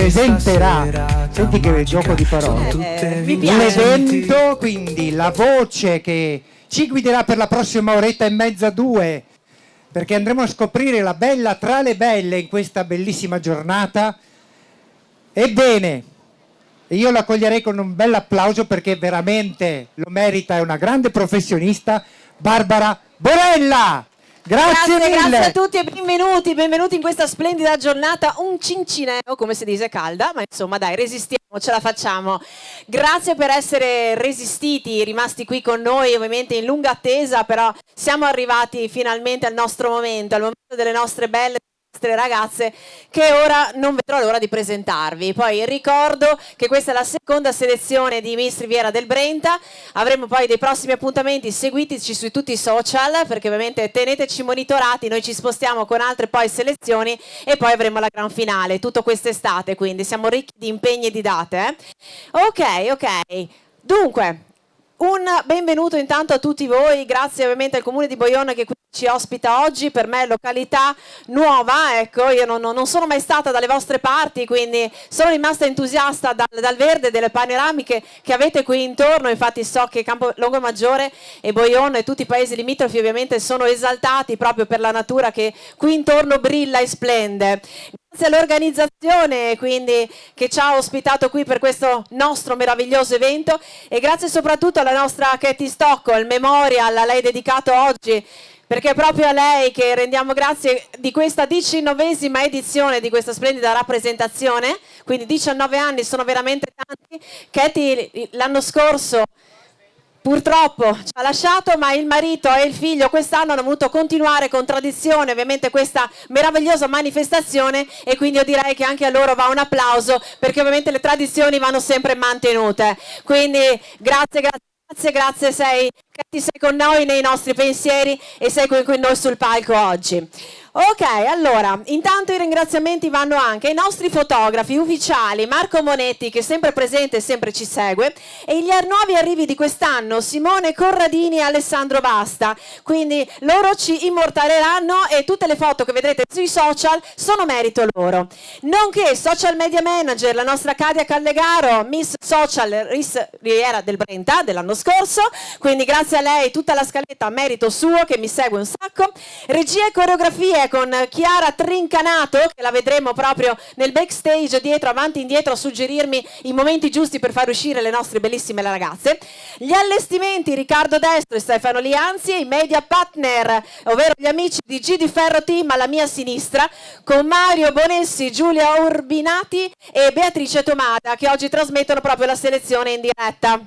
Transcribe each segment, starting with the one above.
presenterà, senti che gioco di parole, l'evento, quindi la voce che ci guiderà per la prossima oretta e mezza, 2, perché andremo a scoprire la bella tra le belle in questa bellissima giornata. Ebbene, io la accoglierei con un bel applauso perché veramente lo merita, è una grande professionista, Barbara Borella. Grazie mille. Grazie a tutti e benvenuti in questa splendida giornata, un cincineo come si dice, calda, ma insomma dai, resistiamo, ce la facciamo. Grazie per essere resistiti, rimasti qui con noi ovviamente in lunga attesa, però siamo arrivati finalmente al nostro momento, al momento delle nostre belle ragazze che ora non vedrò l'ora di presentarvi. Poi ricordo che questa è la seconda selezione di Miss Riviera del Brenta, avremo poi dei prossimi appuntamenti, seguiteci su tutti i social perché ovviamente teneteci monitorati, noi ci spostiamo con altre poi selezioni e poi avremo la gran finale tutto quest'estate, quindi siamo ricchi di impegni e di date. Ok, dunque un benvenuto intanto a tutti voi, grazie ovviamente al Comune di Boione che qui ci ospita oggi, per me località nuova, ecco, io non sono mai stata dalle vostre parti, quindi sono rimasta entusiasta dal verde, delle panoramiche che avete qui intorno, infatti so che Campo Longomaggiore e Boione e tutti i paesi limitrofi ovviamente sono esaltati proprio per la natura che qui intorno brilla e splende. Grazie all'organizzazione quindi che ci ha ospitato qui per questo nostro meraviglioso evento e grazie soprattutto alla nostra Katie Stockholm Memorial, a lei dedicato oggi, perché è proprio a lei che rendiamo grazie di questa 19ª edizione di questa splendida rappresentazione, quindi 19 anni sono veramente tanti. Katie l'anno scorso purtroppo ci ha lasciato, ma il marito e il figlio quest'anno hanno voluto continuare con tradizione ovviamente questa meravigliosa manifestazione e quindi io direi che anche a loro va un applauso perché ovviamente le tradizioni vanno sempre mantenute. Quindi grazie, sei con noi nei nostri pensieri e sei qui con noi sul palco oggi. Ok, allora, intanto i ringraziamenti vanno anche ai nostri fotografi ufficiali, Marco Monetti che è sempre presente e sempre ci segue, e gli nuovi arrivi di quest'anno, Simone Corradini e Alessandro Basta, quindi loro ci immortaleranno e tutte le foto che vedrete sui social sono merito loro. Nonché social media manager, la nostra Cadia Callegaro, Miss Social Riviera del Brenta dell'anno scorso, quindi grazie a lei tutta la scaletta a merito suo che mi segue un sacco. Regia e coreografie con Chiara Trincanato che la vedremo proprio nel backstage dietro, avanti e indietro a suggerirmi i momenti giusti per far uscire le nostre bellissime ragazze. Gli allestimenti Riccardo Destro e Stefano Lianzi e i media partner, ovvero gli amici di G di Ferro Team alla mia sinistra con Mario Bonessi, Giulia Urbinati e Beatrice Tomada che oggi trasmettono proprio la selezione in diretta.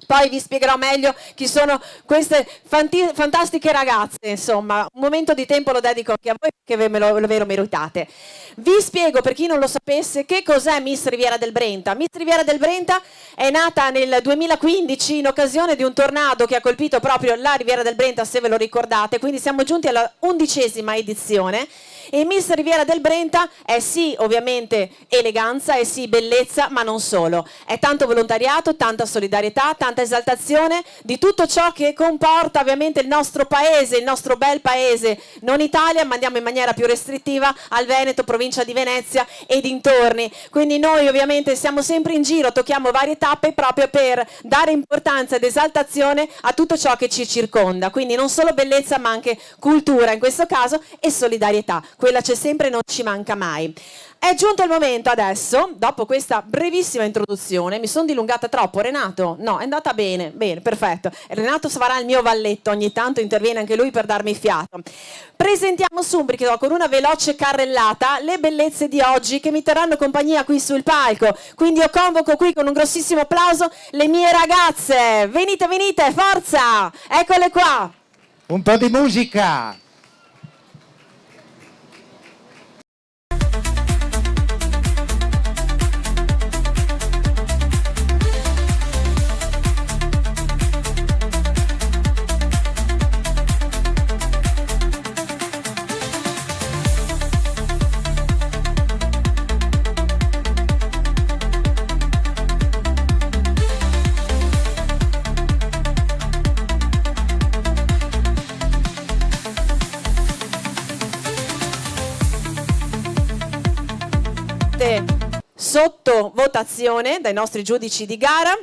Poi vi spiegherò meglio chi sono queste fantastiche ragazze, insomma, un momento di tempo lo dedico anche a voi perché ve lo meritate. Vi spiego per chi non lo sapesse che cos'è Miss Riviera del Brenta. Miss Riviera del Brenta è nata nel 2015 in occasione di un tornado che ha colpito proprio la Riviera del Brenta, se ve lo ricordate, quindi siamo giunti alla 11ª edizione. E Miss Riviera del Brenta è sì ovviamente eleganza, è sì bellezza, ma non solo. È tanto volontariato, tanta solidarietà, tanta esaltazione di tutto ciò che comporta ovviamente il nostro paese, il nostro bel paese, non Italia, ma andiamo in maniera più restrittiva al Veneto, provincia di Venezia e dintorni. Quindi noi ovviamente siamo sempre in giro, tocchiamo varie tappe proprio per dare importanza ed esaltazione a tutto ciò che ci circonda. Quindi non solo bellezza, ma anche cultura in questo caso e solidarietà. Quella c'è sempre e non ci manca mai. È giunto il momento adesso, dopo questa brevissima introduzione, mi sono dilungata troppo, Renato? No, è andata bene, perfetto. Renato sarà il mio valletto, ogni tanto interviene anche lui per darmi fiato. Presentiamo subito con una veloce carrellata le bellezze di oggi che mi terranno compagnia qui sul palco. Quindi io convoco qui con un grossissimo applauso le mie ragazze. Venite, forza! Eccole qua! Un po' di musica! sotto votazione dai nostri giudici di gara.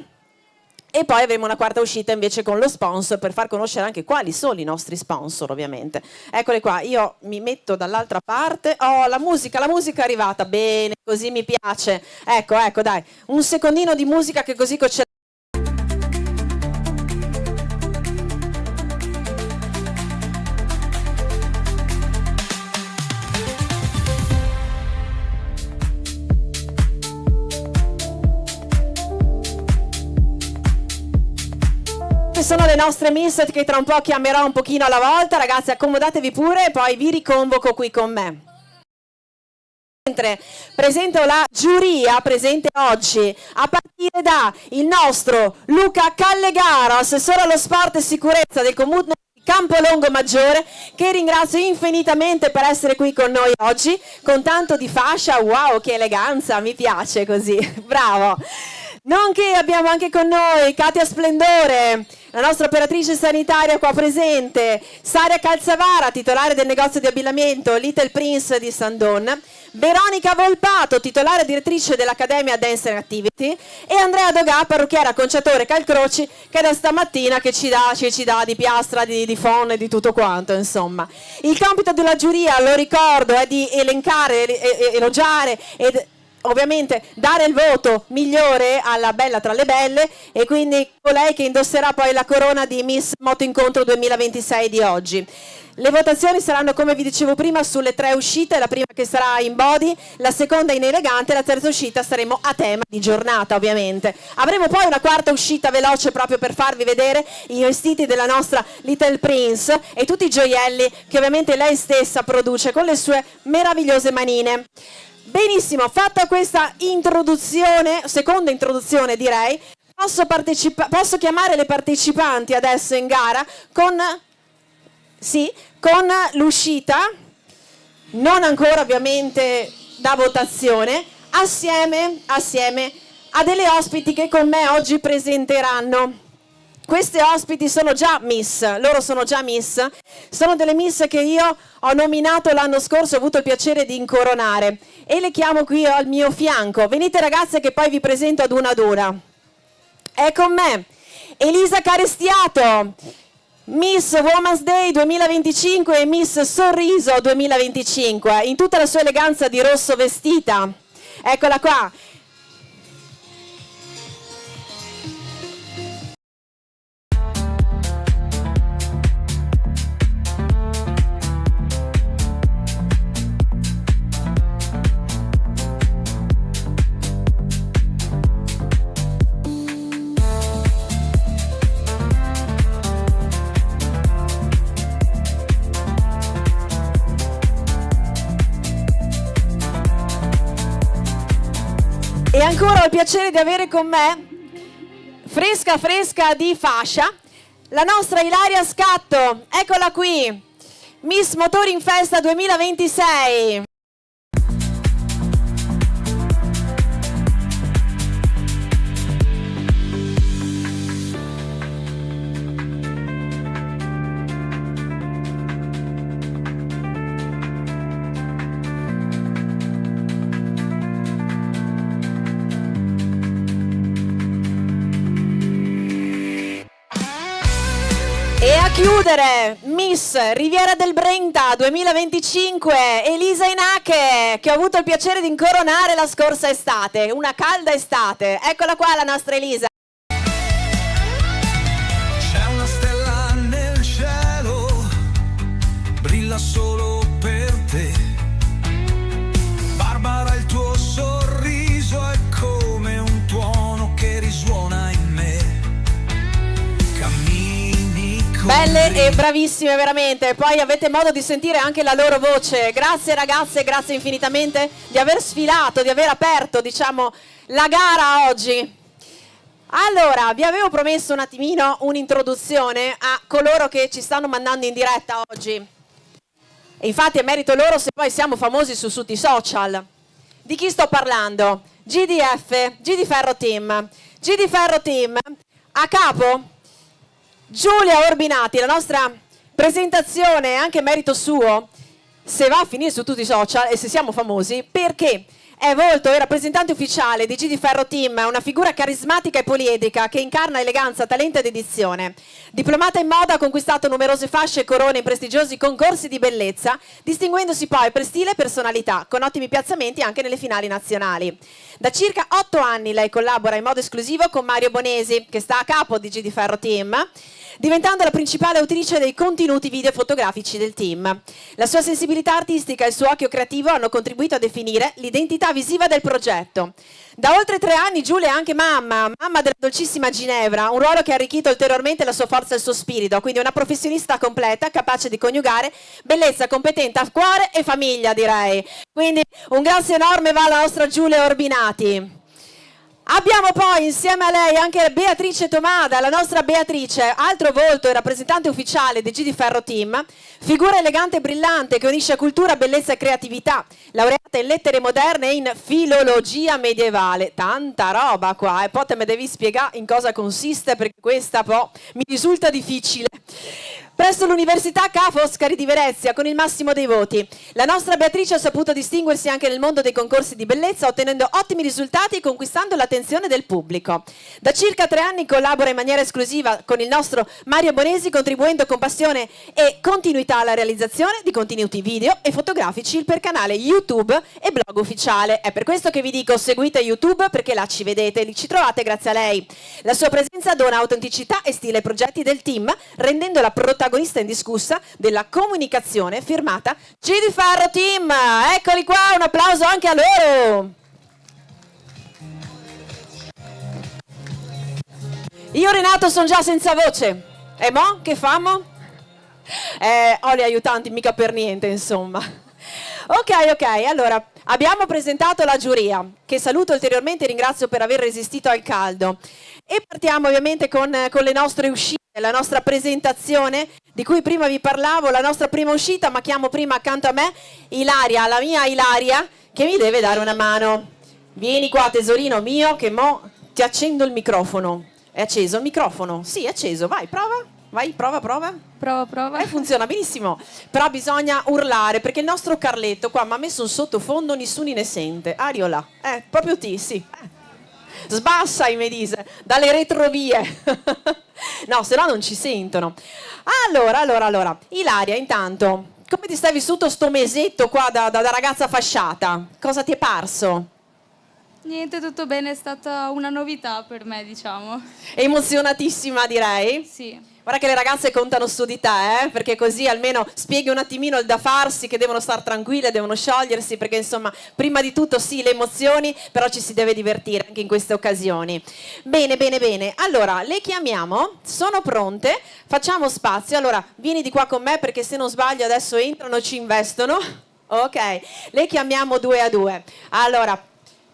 E poi avremo una quarta uscita invece con lo sponsor per far conoscere anche quali sono i nostri sponsor, ovviamente. Eccole qua, io mi metto dall'altra parte. Oh, la musica è arrivata, bene, così mi piace. Ecco, dai, un secondino di musica che così ce. Sono le nostre miss che tra un po' chiamerò un pochino alla volta. Ragazzi, accomodatevi pure e poi vi riconvoco qui con me. Mentre presento la giuria presente oggi, a partire da il nostro Luca Callegaro, assessore allo sport e sicurezza del comune di Campolongo Maggiore, che ringrazio infinitamente per essere qui con noi oggi, con tanto di fascia. Wow, che eleganza, mi piace così, bravo. Nonché abbiamo anche con noi Katia Splendore, la nostra operatrice sanitaria qua presente, Saria Calzavara, titolare del negozio di abbigliamento Little Prince di Sandon, Veronica Volpato, titolare direttrice dell'Accademia Dance and Activity, e Andrea Dogà, parrucchiere acconciatore Calcroci, che da stamattina che ci dà di piastra, di phon e di tutto quanto, insomma. Il compito della giuria, lo ricordo, è di elencare, elogiare ed ovviamente dare il voto migliore alla bella tra le belle, e quindi colei che indosserà poi la corona di Miss Moto Incontro 2026 di oggi. Le votazioni saranno, come vi dicevo prima, sulle 3 uscite, la prima che sarà in body, la seconda in elegante, la terza uscita saremo a tema di giornata, ovviamente. Avremo poi una quarta uscita veloce proprio per farvi vedere i vestiti della nostra Little Prince e tutti i gioielli che ovviamente lei stessa produce con le sue meravigliose manine. Benissimo, fatta questa introduzione, seconda introduzione direi, posso chiamare le partecipanti adesso in gara con l'uscita, non ancora ovviamente da votazione, assieme a delle ospiti che con me oggi presenteranno. Queste ospiti sono già miss, sono delle miss che io ho nominato l'anno scorso, ho avuto il piacere di incoronare e le chiamo qui al mio fianco. Venite ragazze che poi vi presento ad una. È con me Elisa Carestiato, Miss Women's Day 2025 e Miss Sorriso 2025, in tutta la sua eleganza di rosso vestita. Eccola qua. E ancora ho il piacere di avere con me, fresca di fascia, la nostra Ilaria Scatto. Eccola qui, Miss Motori in Festa 2026. E a chiudere Miss Riviera del Brenta 2025, Elisa Inache, che ho avuto il piacere di incoronare la scorsa estate, una calda estate. Eccola qua la nostra Elisa. C'è una stella nel cielo, brilla solo per te. Barbara, il tuo sorriso è come un tuono che risuona in me. Belle e bravissime veramente, poi avete modo di sentire anche la loro voce. Grazie ragazze, grazie infinitamente di aver sfilato, di aver aperto, diciamo, la gara oggi. Allora, vi avevo promesso un attimino un'introduzione a coloro che ci stanno mandando in diretta oggi. E infatti è merito loro se poi siamo famosi su tutti i social. Di chi sto parlando? GD Ferro Team. GD Ferro Team, a capo Giulia Orbinati. La nostra presentazione è anche merito suo, se va a finire su tutti i social e se siamo famosi, perché È volto e rappresentante ufficiale di G di Ferro Team, una figura carismatica e poliedrica che incarna eleganza, talento ed edizione. Diplomata in moda, ha conquistato numerose fasce e corone in prestigiosi concorsi di bellezza, distinguendosi poi per stile e personalità, con ottimi piazzamenti anche nelle finali nazionali. Da circa 8 anni lei collabora in modo esclusivo con Mario Bonesi, che sta a capo di G di Ferro Team, diventando la principale autrice dei contenuti video e fotografici del team. La sua sensibilità artistica e il suo occhio creativo hanno contribuito a definire l'identità visiva del progetto. Da oltre 3 anni Giulia è anche mamma della dolcissima Ginevra, un ruolo che ha arricchito ulteriormente la sua forza e il suo spirito, quindi una professionista completa, capace di coniugare bellezza, competenza, cuore e famiglia, direi. Quindi un grazie enorme va alla nostra Giulia Orbinati. Abbiamo poi insieme a lei anche Beatrice Tomada, la nostra Beatrice, altro volto e rappresentante ufficiale di G di Ferro Team, figura elegante e brillante che unisce cultura, bellezza e creatività, laureata in lettere moderne e in filologia medievale. Tanta roba qua, e poi te me devi spiegare in cosa consiste, perché questa poi mi risulta difficile. Presso l'Università Ca' Foscari di Venezia con il massimo dei voti. La nostra Beatrice ha saputo distinguersi anche nel mondo dei concorsi di bellezza, ottenendo ottimi risultati e conquistando l'attenzione del pubblico. Da circa 3 anni collabora in maniera esclusiva con il nostro Mario Bonesi, contribuendo con passione e continuità alla realizzazione di contenuti video e fotografici per canale YouTube e blog ufficiale. È per questo che vi dico seguite YouTube, perché là ci vedete, lì ci trovate grazie a lei. La sua presenza dona autenticità e stile ai progetti del team, rendendola protagonista indiscussa della comunicazione firmata G di Ferro Team. Eccoli qua, un applauso anche a loro. Io Renato sono già senza voce. E mo? Che famo? Ho gli aiutanti, mica per niente, insomma. Ok, allora abbiamo presentato la giuria, che saluto ulteriormente e ringrazio per aver resistito al caldo. E partiamo ovviamente con le nostre uscite, la nostra presentazione di cui prima vi parlavo, la nostra prima uscita, ma chiamo prima accanto a me Ilaria, la mia Ilaria, che mi deve dare una mano. Vieni qua tesorino mio, che mo ti accendo il microfono. È acceso il microfono? Sì, è acceso, vai, prova. Vai, prova. Prova. Funziona benissimo, però bisogna urlare, perché il nostro Carletto qua mi ha messo un sottofondo, nessuno ne sente. Ariola, proprio ti, sì. Sbassai, mi dice, dalle retrovie. No, se no non ci sentono. Allora. Ilaria, intanto, come ti stai vissuto sto mesetto qua da ragazza fasciata? Cosa ti è parso? Niente, tutto bene, è stata una novità per me, diciamo. Emozionatissima, direi? Sì. Guarda che le ragazze contano su di te, perché così almeno spieghi un attimino il da farsi, che devono stare tranquille, devono sciogliersi, perché insomma, prima di tutto sì, le emozioni, però ci si deve divertire anche in queste occasioni. Bene. Allora, le chiamiamo, sono pronte, facciamo spazio. Allora, vieni di qua con me, perché se non sbaglio adesso entrano, ci investono. Ok, le chiamiamo 2 a 2. Allora,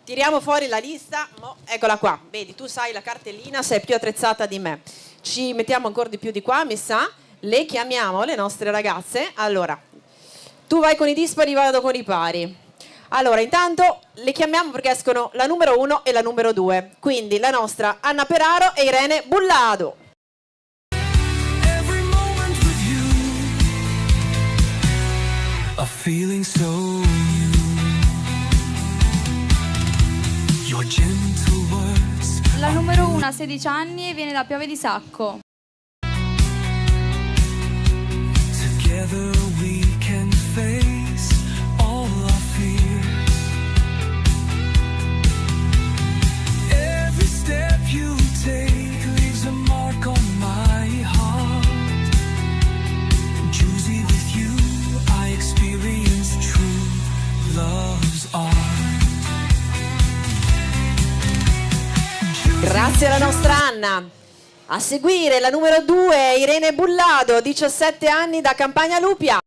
tiriamo fuori la lista, eccola qua, vedi, tu sai la cartellina, sei più attrezzata di me. Ci mettiamo ancora di più di qua, mi sa. Le chiamiamo le nostre ragazze. Allora, tu vai con i dispari, vado con i pari. Allora, intanto le chiamiamo perché escono la numero 1 e la numero 2. Quindi la nostra Anna Peraro e Irene Bullado. Every moment with you, a feeling so new. Your gentle words. La numero 1 ha 16 anni e viene da Piave di Sacco. Together we can face all our fears. Every step you take leaves a mark on my heart. Choosy with you, I experience true love's art. Grazie alla nostra Anna. A seguire la numero 2, Irene Bullado, 17 anni, da Campagna Lupia.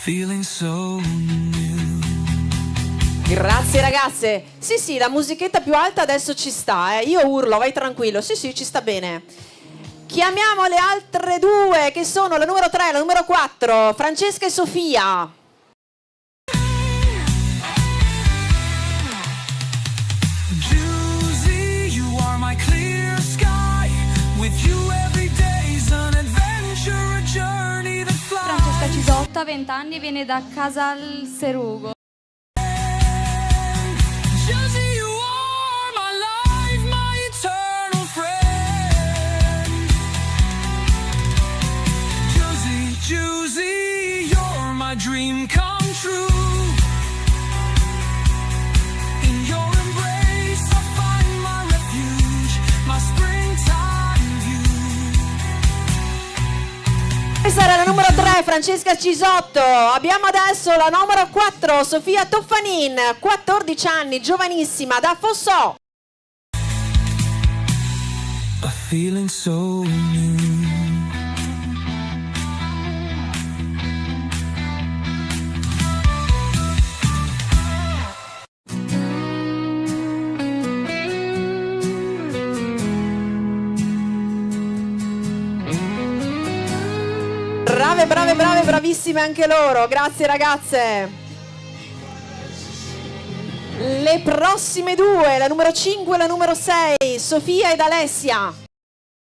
Feeling so new. Grazie ragazze. Sì, la musichetta più alta adesso ci sta, Io urlo, vai tranquillo. Sì, ci sta bene. Chiamiamo le altre 2, che sono la numero 3 e la numero 4, Francesca e Sofia. Carlotta, 20 anni e viene da Casalserugo. Josie, you are my life, my eternal friend. Josie, you're my dream come true. In your embrace I find my refuge, my springtime view. Questa era la numero 3, Francesca Cisotto. Abbiamo adesso la numero 4, Sofia Toffanin, 14 anni, giovanissima, da Fossò. A feeling so new. Brave, bravissime anche loro. Grazie ragazze. Le prossime due, la numero 5 e la numero 6, Sofia ed Alessia.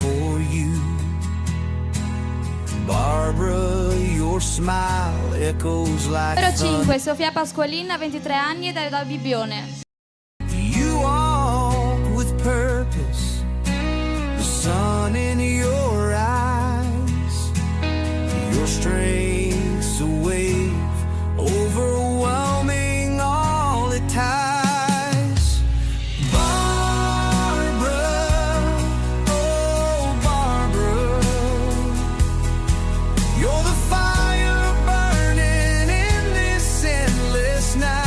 For you, Barbara, your smile echoes like Numero thunder. 5, Sofia Pasqualina, 23 anni e da Bibbione. You walk with purpose, the sun in your eyes, your strength's a wave, overwhelming all the ties. Barbara, oh Barbara, you're the fire burning in this endless night.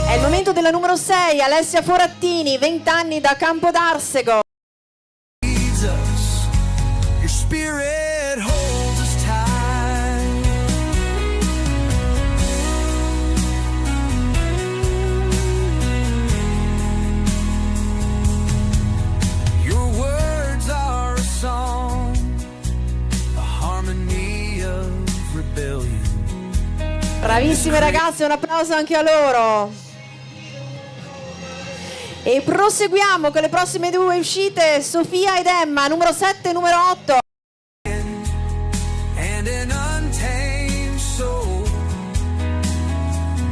È il momento della numero 6, Alessia Forattini, 20 anni, da Campodarsego. Leads us, your spirit holds us tight. Your words are a song, a harmony of rebellion. Bravissime ragazze, un applauso anche a loro. E proseguiamo con le prossime due uscite, Sofia ed Emma, numero 7 e numero 8. And an untamed soul.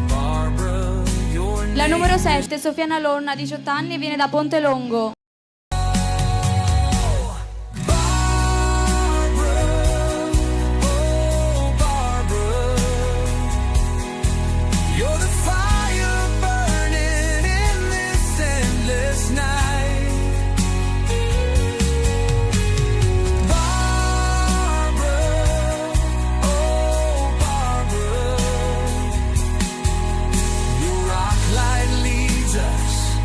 Barbara, your La name. numero 7, Sofia Nalonna, 18 anni e viene da Pontelongo. Barbara, oh Barbara, you're the fire burning in this endless night. Barbara, oh Barbara, your rock light leads us,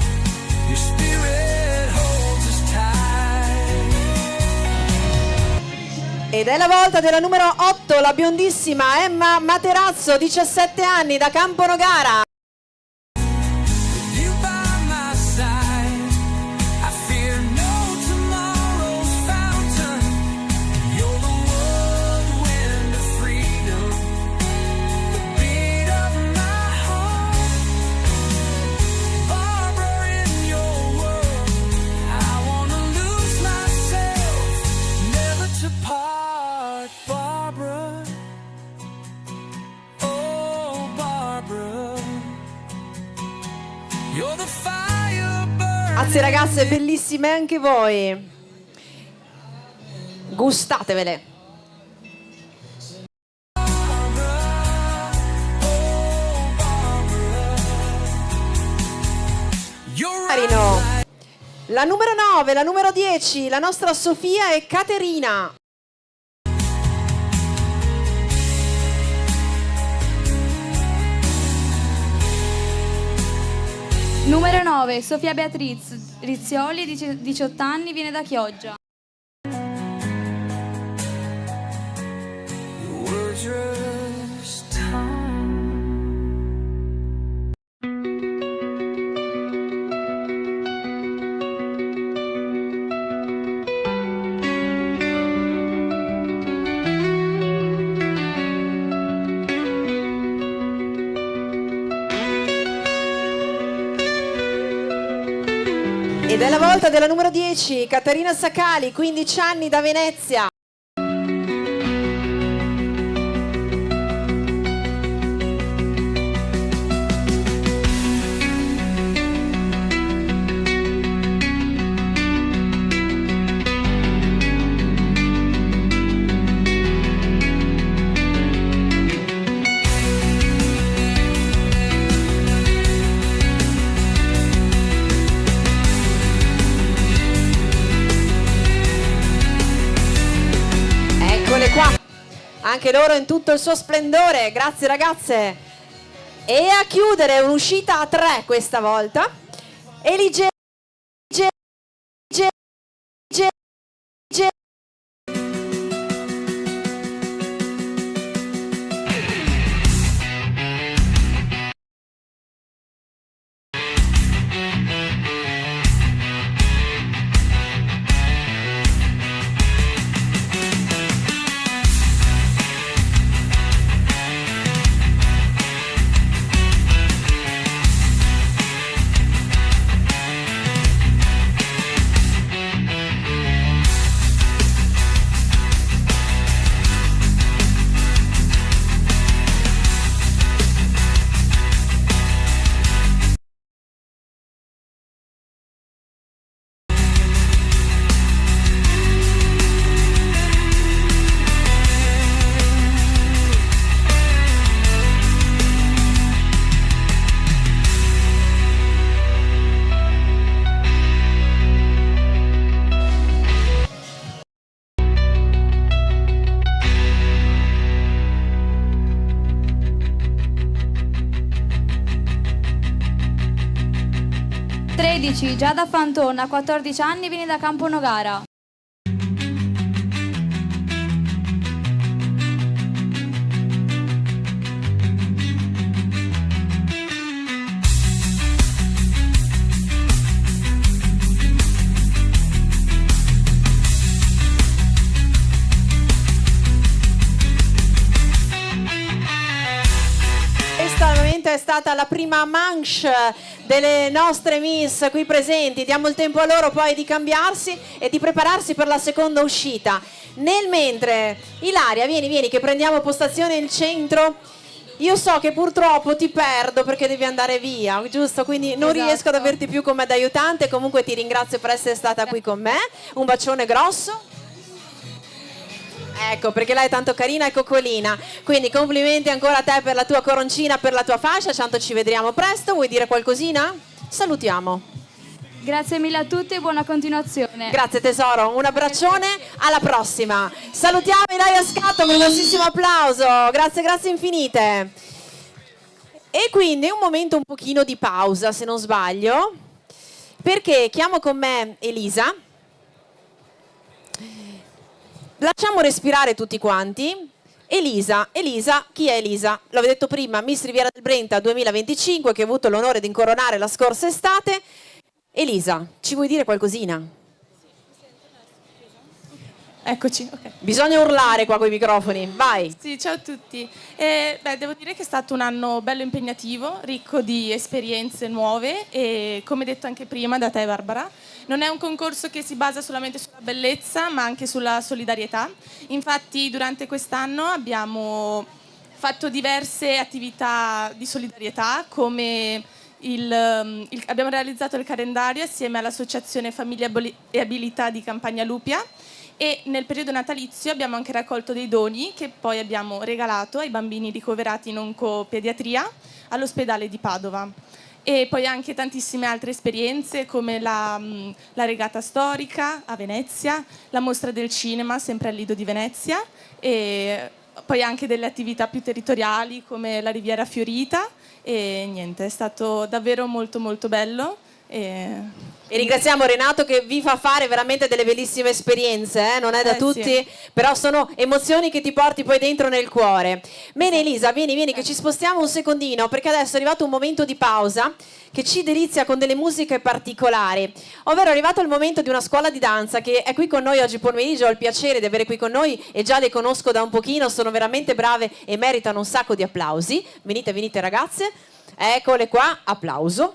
your spirit holds us tight. Ed è la volta della numero 8, la biondissima Emma Materazzo, 17 anni, da Camponogara. You by my side, I fear no tomorrow's fountain. You're the whirlwind of freedom, the beat of my heart. Barbara, in your world, I wanna lose myself, never to part. Barbara, oh Barbara, you're the fire burning. Grazie ragazze, bellissime anche voi. Gustatevele. You're Marino. La numero 9, la numero 10, la nostra Sofia e Caterina. Numero 9, Sofia Beatriz Rizzioli, 18 anni, viene da Chioggia. We're just time. Ed è la volta volta della numero 10, Caterina Sacali, 15 anni da Venezia. Eccole qua, anche loro in tutto il suo splendore, grazie ragazze. E a chiudere un'uscita a 3 questa volta, Elige. Giada Fantona, 14 anni, viene da Campo Nogara. È stata la prima manche delle nostre miss qui presenti. Diamo il tempo a loro poi di cambiarsi e di prepararsi per la seconda uscita. Nel mentre, Ilaria, vieni che prendiamo postazione in centro. Io so che purtroppo ti perdo perché devi andare via, giusto? Quindi non riesco ad averti più come ad aiutante. Comunque ti ringrazio per essere stata qui con me. Un bacione grosso. Ecco, perché lei è tanto carina e coccolina. Quindi complimenti ancora a te per la tua coroncina, per la tua fascia. Tanto ci vedremo presto. Vuoi dire qualcosina? Salutiamo. Grazie mille a tutti e buona continuazione. Grazie tesoro, un abbraccione, alla prossima. Salutiamo Ilaria Scatto con un grossissimo applauso. Grazie infinite. E quindi un momento un pochino di pausa, se non sbaglio, perché chiamo con me Elisa. Lasciamo respirare tutti quanti. Elisa, chi è Elisa? L'avevo detto prima, Miss Riviera del Brenta 2025, che ho avuto l'onore di incoronare la scorsa estate. Elisa, ci vuoi dire qualcosina? Eccoci, ok. Bisogna urlare qua con i microfoni, vai. Sì, ciao a tutti. Devo dire che è stato un anno bello impegnativo, ricco di esperienze nuove e, come detto anche prima da te Barbara, non è un concorso che si basa solamente sulla bellezza ma anche sulla solidarietà. Infatti durante quest'anno abbiamo fatto diverse attività di solidarietà, come abbiamo realizzato il calendario assieme all'Associazione Famiglia e Abilità di Campagna Lupia, e nel periodo natalizio abbiamo anche raccolto dei doni che poi abbiamo regalato ai bambini ricoverati in oncopediatria all'ospedale di Padova. E poi anche tantissime altre esperienze come la regata storica a Venezia, la mostra del cinema sempre al Lido di Venezia, e poi anche delle attività più territoriali come la Riviera Fiorita, e niente, è stato davvero molto molto bello. E ringraziamo Renato che vi fa fare veramente delle bellissime esperienze, non è da tutti, sì. Però sono emozioni che ti porti poi dentro nel cuore. Bene Elisa, vieni che ci spostiamo un secondino, perché adesso è arrivato un momento di pausa che ci delizia con delle musiche particolari, ovvero è arrivato il momento di una scuola di danza che è qui con noi oggi pomeriggio. Ho il piacere di avere qui con noi e già le conosco da un pochino, sono veramente brave e meritano un sacco di applausi. Venite ragazze, eccole qua, applauso.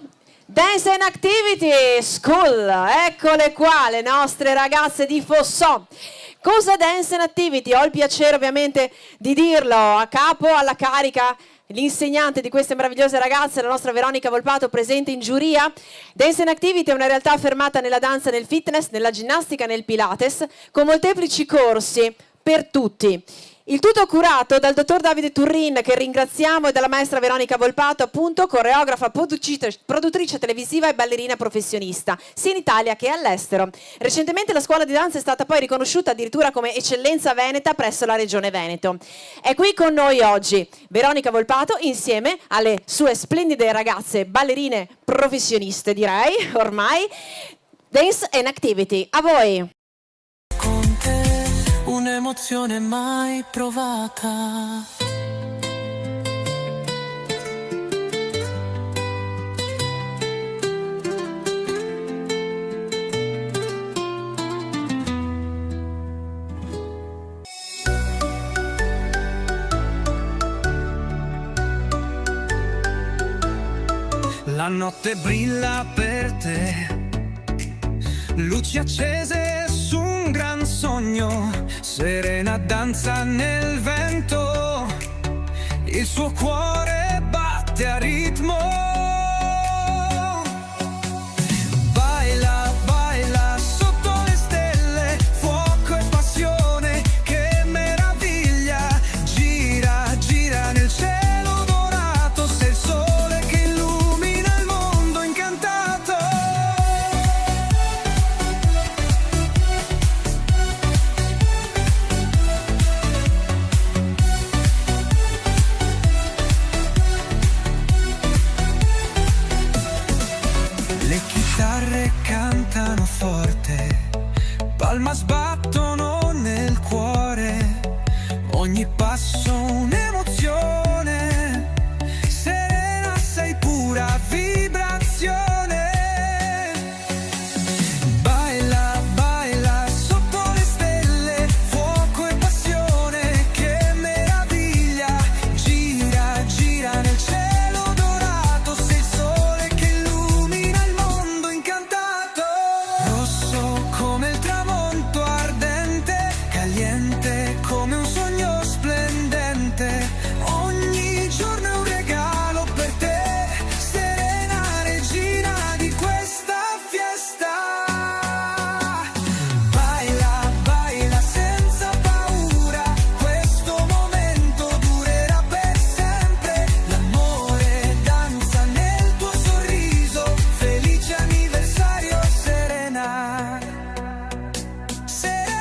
Dance and Activity School, eccole qua le nostre ragazze di Fosson. Cosa Dance and Activity? Ho il piacere ovviamente di dirlo a capo, alla carica, l'insegnante di queste meravigliose ragazze, la nostra Veronica Volpato, presente in giuria. Dance and Activity è una realtà affermata nella danza, nel fitness, nella ginnastica, nel pilates, con molteplici corsi per tutti. Il tutto curato dal dottor Davide Turrin, che ringraziamo, e dalla maestra Veronica Volpato, appunto, coreografa, produttrice televisiva e ballerina professionista, sia in Italia che all'estero. Recentemente la scuola di danza è stata poi riconosciuta addirittura come eccellenza veneta presso la Regione Veneto. È qui con noi oggi Veronica Volpato insieme alle sue splendide ragazze ballerine professioniste, direi, ormai. Dance and Activity, a voi! Con te un'emozione mai provata. La notte brilla per te, luci accese su un gran sogno, serena danza nel vento, il suo cuore batte a ritmo. Baila, baila sotto le stelle, fuoco e passione, che meraviglia. Gira, gira nel cielo dorato, sei il sole che illumina il mondo incantato. Le chitarre cantano forte, palma sbattono nel cuore, ogni passo un'emozione, serena sei pura vibrazione. Baila, baila sotto le stelle, fuoco e passione, che meraviglia. Gira, gira nel cielo dorato, sei il sole che illumina il mondo incantato. Rosso come il tramonto ardente, caliente come un sogno splendente. Ogni giorno è un regalo per te, serena regina di questa fiesta. Baila, baila senza paura, questo momento durerà per sempre. L'amore danza nel tuo sorriso, felice anniversario Serena. Serena.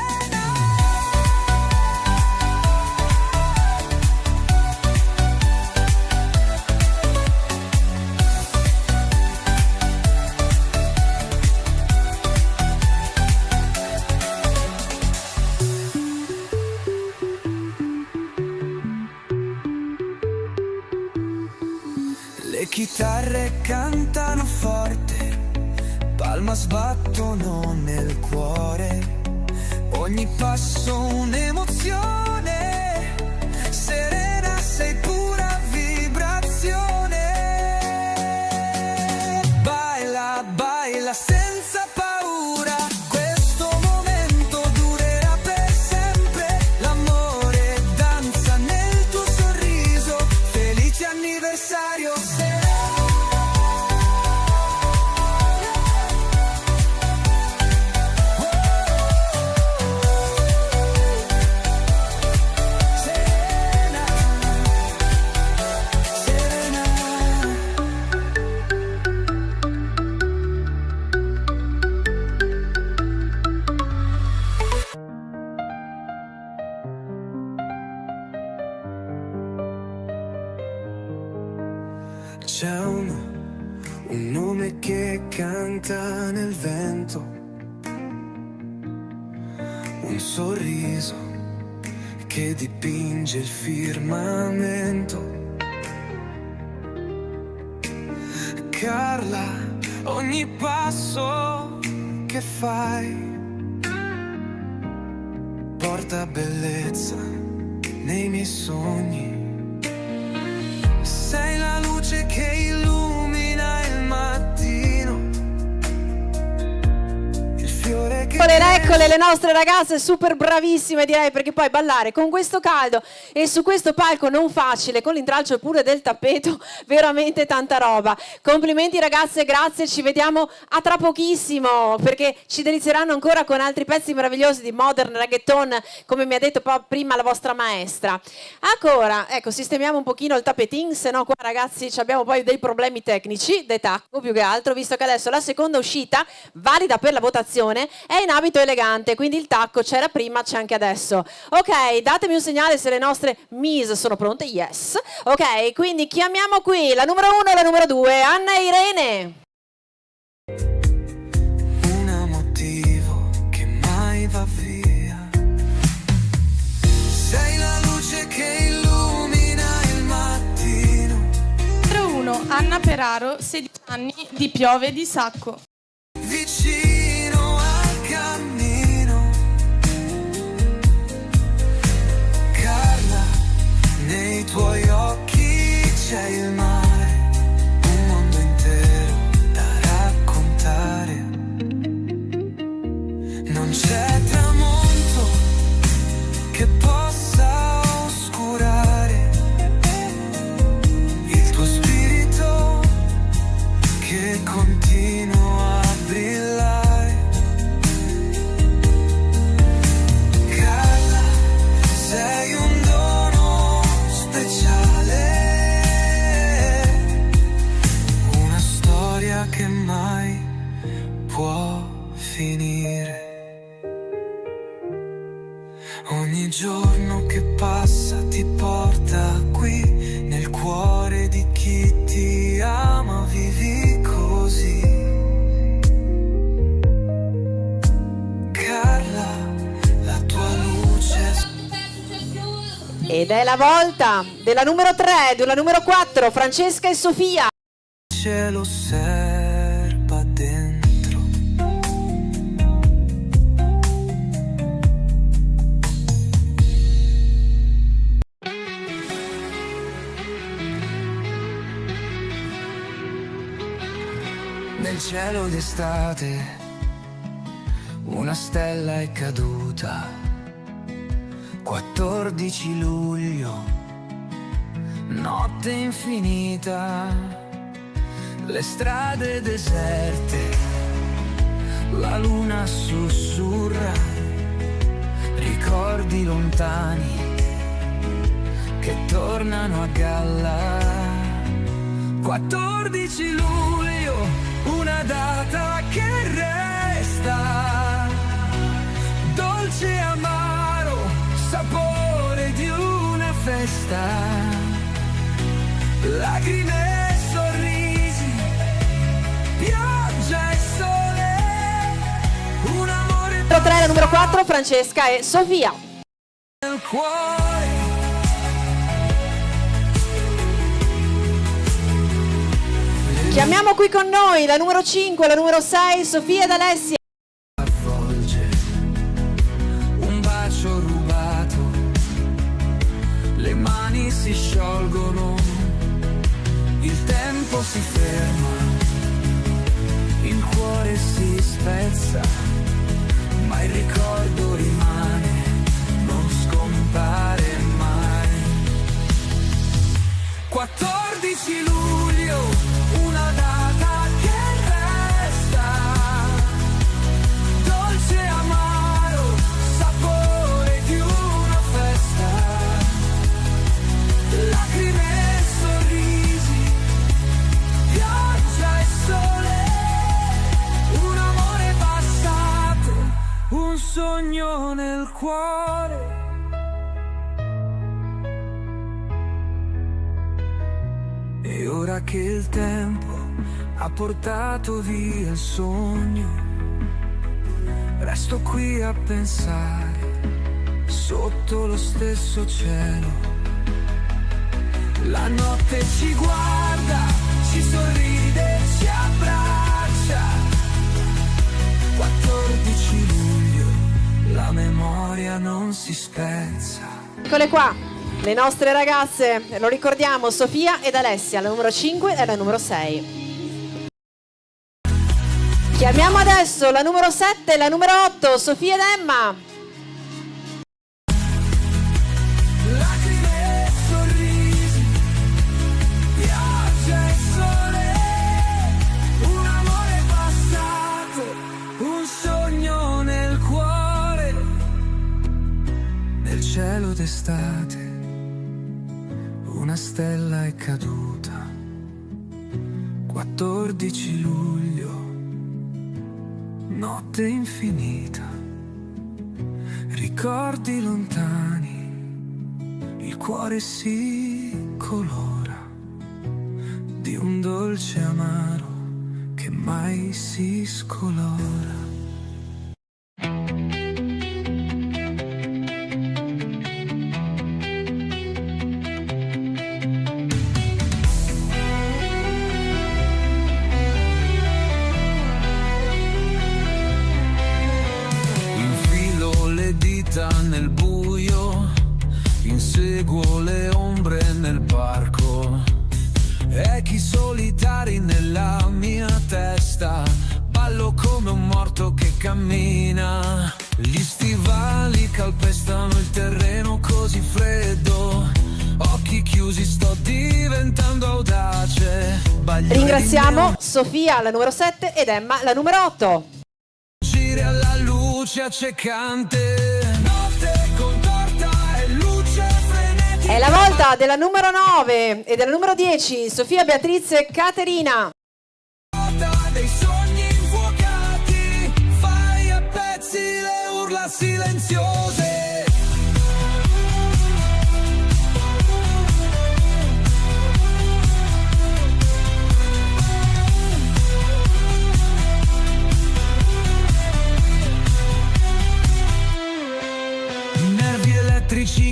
Le chitarre cantano forte, palma sbattono nel cuore, ogni passo un'emozione, serena sei pura vibrazione. Baila, baila senza paura, questo momento durerà per sempre. L'amore danza nel tuo sorriso, felice anniversario Serena. Serena, Serena. C'è un nome che canta nel vento, un sorriso che dipinge il firmamento. Carla, ogni passo che fai porta bellezza nei miei sogni. Sei la luce che illumina il mattino. Eccole le nostre ragazze super bravissime, direi, perché poi ballare con questo caldo e su questo palco non facile, con l'intralcio pure del tappeto, veramente tanta roba. Complimenti ragazze, grazie, ci vediamo a tra pochissimo, perché ci delizieranno ancora con altri pezzi meravigliosi di modern reggaeton, come mi ha detto prima la vostra maestra. Ancora, ecco, sistemiamo un pochino il tapetin, se no qua ragazzi abbiamo poi dei problemi tecnici, dei tacco più che altro, visto che adesso la seconda uscita, valida per la votazione, è in abito elegante, quindi il tacco c'era prima, c'è anche adesso. Ok, datemi un segnale se le nostre Miss sono pronte. Yes. Ok, quindi chiamiamo qui la numero 1 e la numero 2, Anna e Irene. Un motivo che mai va via. Sei la luce che illumina il mattino. Numero 1, Anna Peraro, 16 anni, di Piove di Sacco. Vicino al cammino. Carla, nei tuoi occhi c'è il mare, un mondo intero da raccontare. Non c'è tramonto che possa oscurare il tuo spirito che continua a brillare. Carla, sei un dono speciale, una storia che mai può finire. Ogni giorno che passa ti porta qui, nel cuore di chi ti ama, vivi così. Carla, la tua luce. Ed è la volta della numero 3, della numero 4, Francesca e Sofia. Cielo serba dentro. Nel cielo d'estate una stella è caduta. 14 luglio, notte infinita, le strade deserte, la luna sussurra, ricordi lontani che tornano a galla. 14 luglio, una data che resta, dolce e amaro, sapore di una festa, lacrime e sorrisi, pioggia e sole, un amore Numero 3, la numero 4, Francesca e Sofia. nel cuore. Chiamiamo qui con noi la numero 5, la numero 6, Sofia ed Alessia. Avvolge un bacio rubato, le mani si sciolgono, il tempo si ferma, il cuore si spezza, ma il ricordo rimane, non scompare mai. 14 luglio, una data che resta, dolce e amaro, sapore di una festa, lacrime e sorrisi, pioggia e sole, un amore passato, un sogno nel cuore. E ora che il tempo ha portato via il sogno, resto qui a pensare sotto lo stesso cielo. La notte ci guarda, ci sorride, ci abbraccia. 14 luglio, la memoria non si spezza. Eccole qua, le nostre ragazze, lo ricordiamo, Sofia ed Alessia, la numero 5 e la numero 6. Chiamiamo adesso la numero 7 e la numero 8, Sofia ed Emma. Lacrime e sorrisi, pioggia e sole, un amore passato, un sogno nel cuore, nel cielo d'estate, una stella è caduta, 14 luglio, notte infinita, ricordi lontani, il cuore si colora di un dolce amaro che mai si scolora. Nel buio inseguo le ombre nel parco, echi solitari nella mia testa, ballo come un morto che cammina, gli stivali calpestano il terreno così freddo, occhi chiusi sto diventando audace. Ringraziamo Sofia, la numero 7, ed Emma, la numero 8. Giri alla luce accecante, È la volta della numero 9 e della numero 10, Sofia, Beatrice e Caterina. Dei sogni infuocati, fai a pezzi le urla silenziose.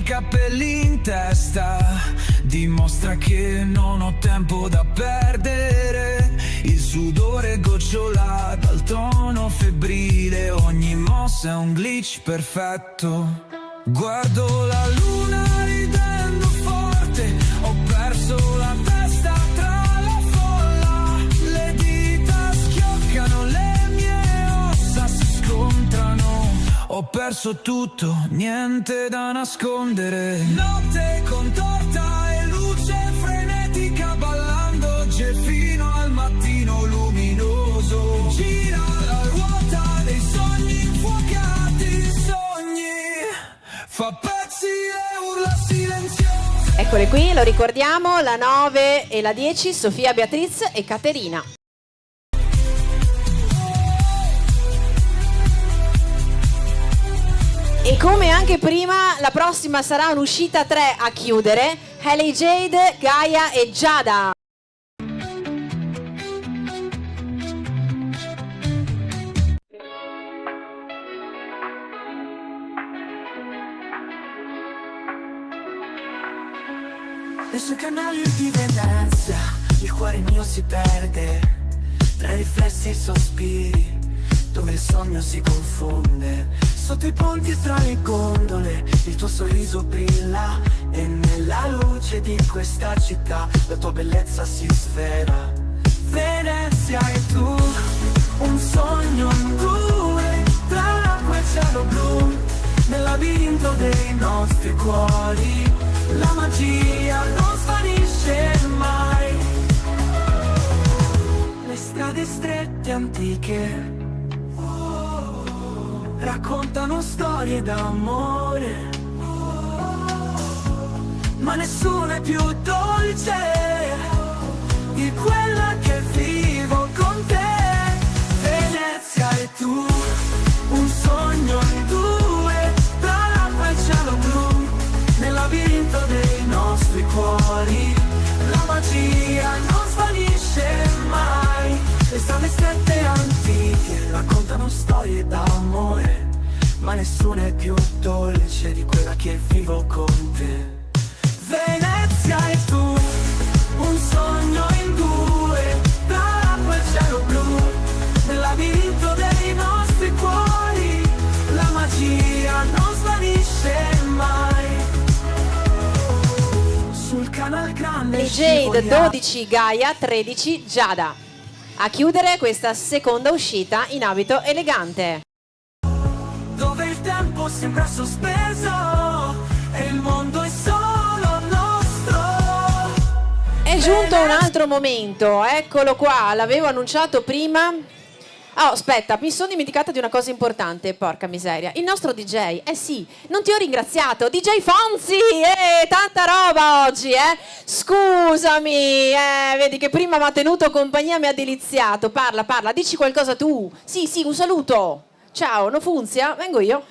Capelli in testa, dimostra che non ho tempo da perdere, il sudore gocciola dal tono febbrile, ogni mossa è un glitch perfetto, guardo la luna ridendo forte, ho perso la testa tra la folla, le dita schioccano, le mie ossa si scontrano, ho perso tutto, niente da nascondere. Notte contorta e luce frenetica, ballando oggi fino al mattino luminoso. Gira la ruota dei sogni infuocati, sogni, fa pezzi e urla silenziose. Eccole qui, lo ricordiamo, la 9 e la 10, Sofia, Beatrice e Caterina. E come anche prima, la prossima sarà un'uscita 3 a chiudere. Hailey Jade, Gaia e Giada. Nei suoi canali di Venezia, il cuore mio si perde tra i riflessi e i sospiri, dove il sogno si confonde. Sotto i ponti e tra le gondole il tuo sorriso brilla, e nella luce di questa città la tua bellezza si sfera. Venezia e tu, un sogno in due, tra l'acqua e il cielo blu, nel labirinto dei nostri cuori, la magia non svanisce mai. Le strade strette antiche raccontano storie d'amore, ma nessuno è più dolce di quella che vivo con te. Venezia e tu, un sogno in due, tra l'acqua e il cielo blu, nel labirinto dei nostri cuori, la magia non svanisce mai. Le strade strette antiche raccontano storie d'amore, ma nessuno è più dolce di quella che vivo con te. Venezia e tu, un sogno in due, tra l'acqua e il cielo blu, nel labirinto dei nostri cuori, la magia non svanisce mai. Sul canal grande Jade, 12, Gaia, 13, Giada. a chiudere questa seconda uscita in abito elegante. Dove il tempo sembra sospeso e il mondo è solo nostro. È giunto un altro momento, eccolo qua, l'avevo annunciato prima. Oh, aspetta, mi sono dimenticata di una cosa importante, porca miseria. Il nostro DJ, sì, non ti ho ringraziato, DJ Fonzi, tanta roba oggi, Scusami, vedi che prima mi ha tenuto compagnia, mi ha deliziato. Parla, dici qualcosa tu. Sì, un saluto. Ciao, non funziona? Vengo io.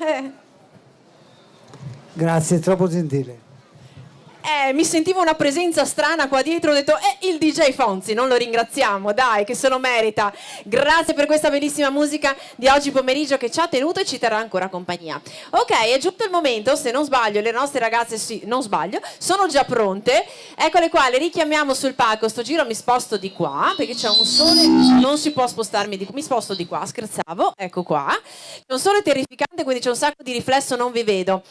Grazie, troppo gentile. Mi sentivo una presenza strana qua dietro, ho detto il DJ Fonzi, non lo ringraziamo, dai, che se lo merita. Grazie per questa bellissima musica di oggi pomeriggio che ci ha tenuto e ci terrà ancora compagnia. Ok, è giunto il momento, se non sbaglio, le nostre ragazze, sì, non sbaglio, sono già pronte. Eccole qua, le richiamiamo sul palco. Sto giro mi sposto di qua, perché c'è un sole, non si può spostarmi di qua, mi sposto di qua, scherzavo, ecco qua. C'è un sole terrificante, quindi c'è un sacco di riflesso, non vi vedo.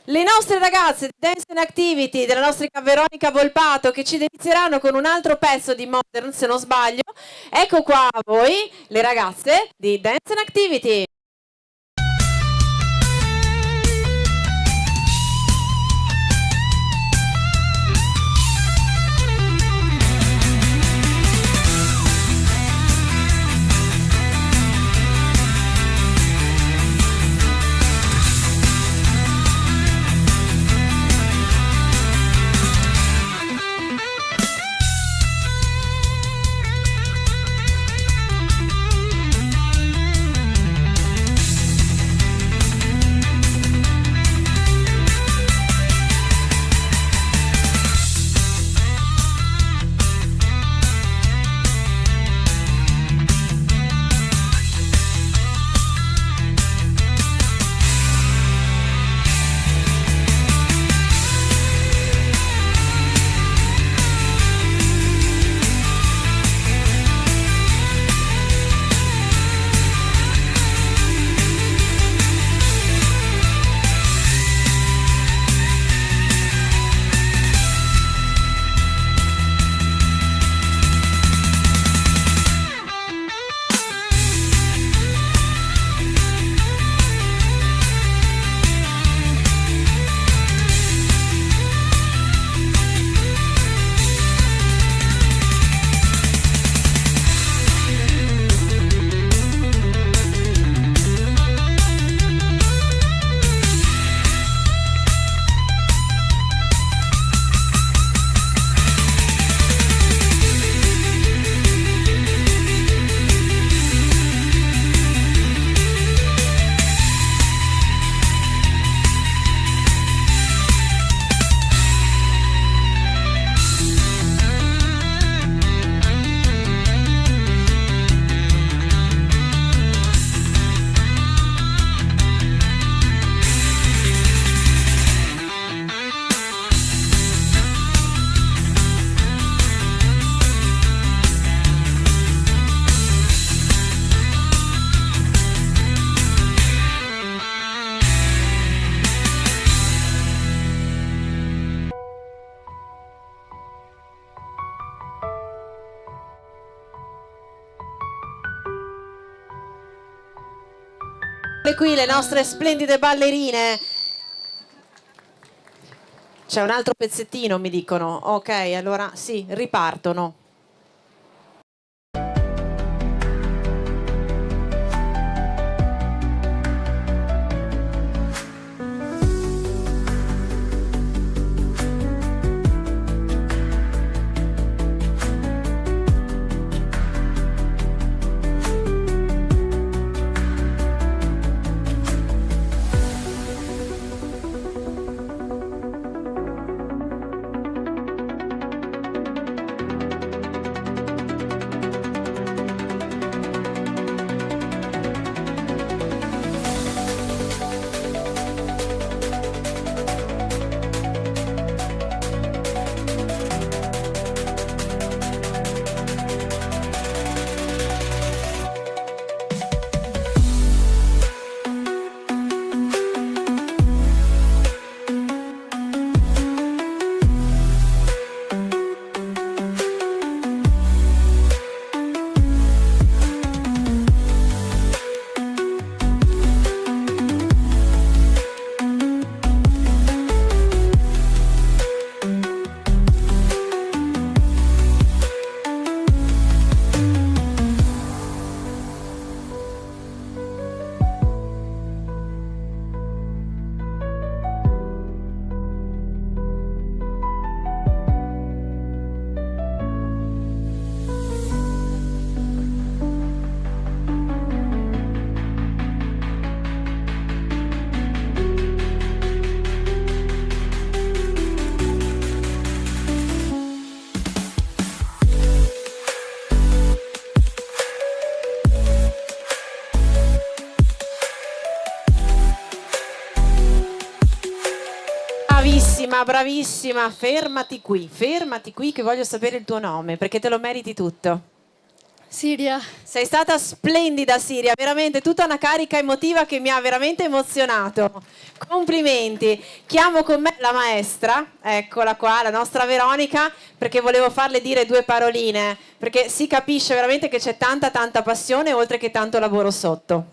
Le nostre ragazze di Dance and Activity della nostra Veronica Volpato che ci delizieranno con un altro pezzo di Modern, se non sbaglio. Ecco qua a voi le ragazze di Dance and Activity. Qui le nostre splendide ballerine. C'è un altro pezzettino, mi dicono. Ok, allora sì, ripartono. Bravissima, bravissima, fermati qui che voglio sapere il tuo nome, perché te lo meriti tutto. Siria. Sei stata splendida, Siria, veramente tutta una carica emotiva che mi ha veramente emozionato. Complimenti. Chiamo con me la maestra, eccola qua, la nostra Veronica, perché volevo farle dire due paroline, perché si capisce veramente che c'è tanta passione oltre che tanto lavoro sotto.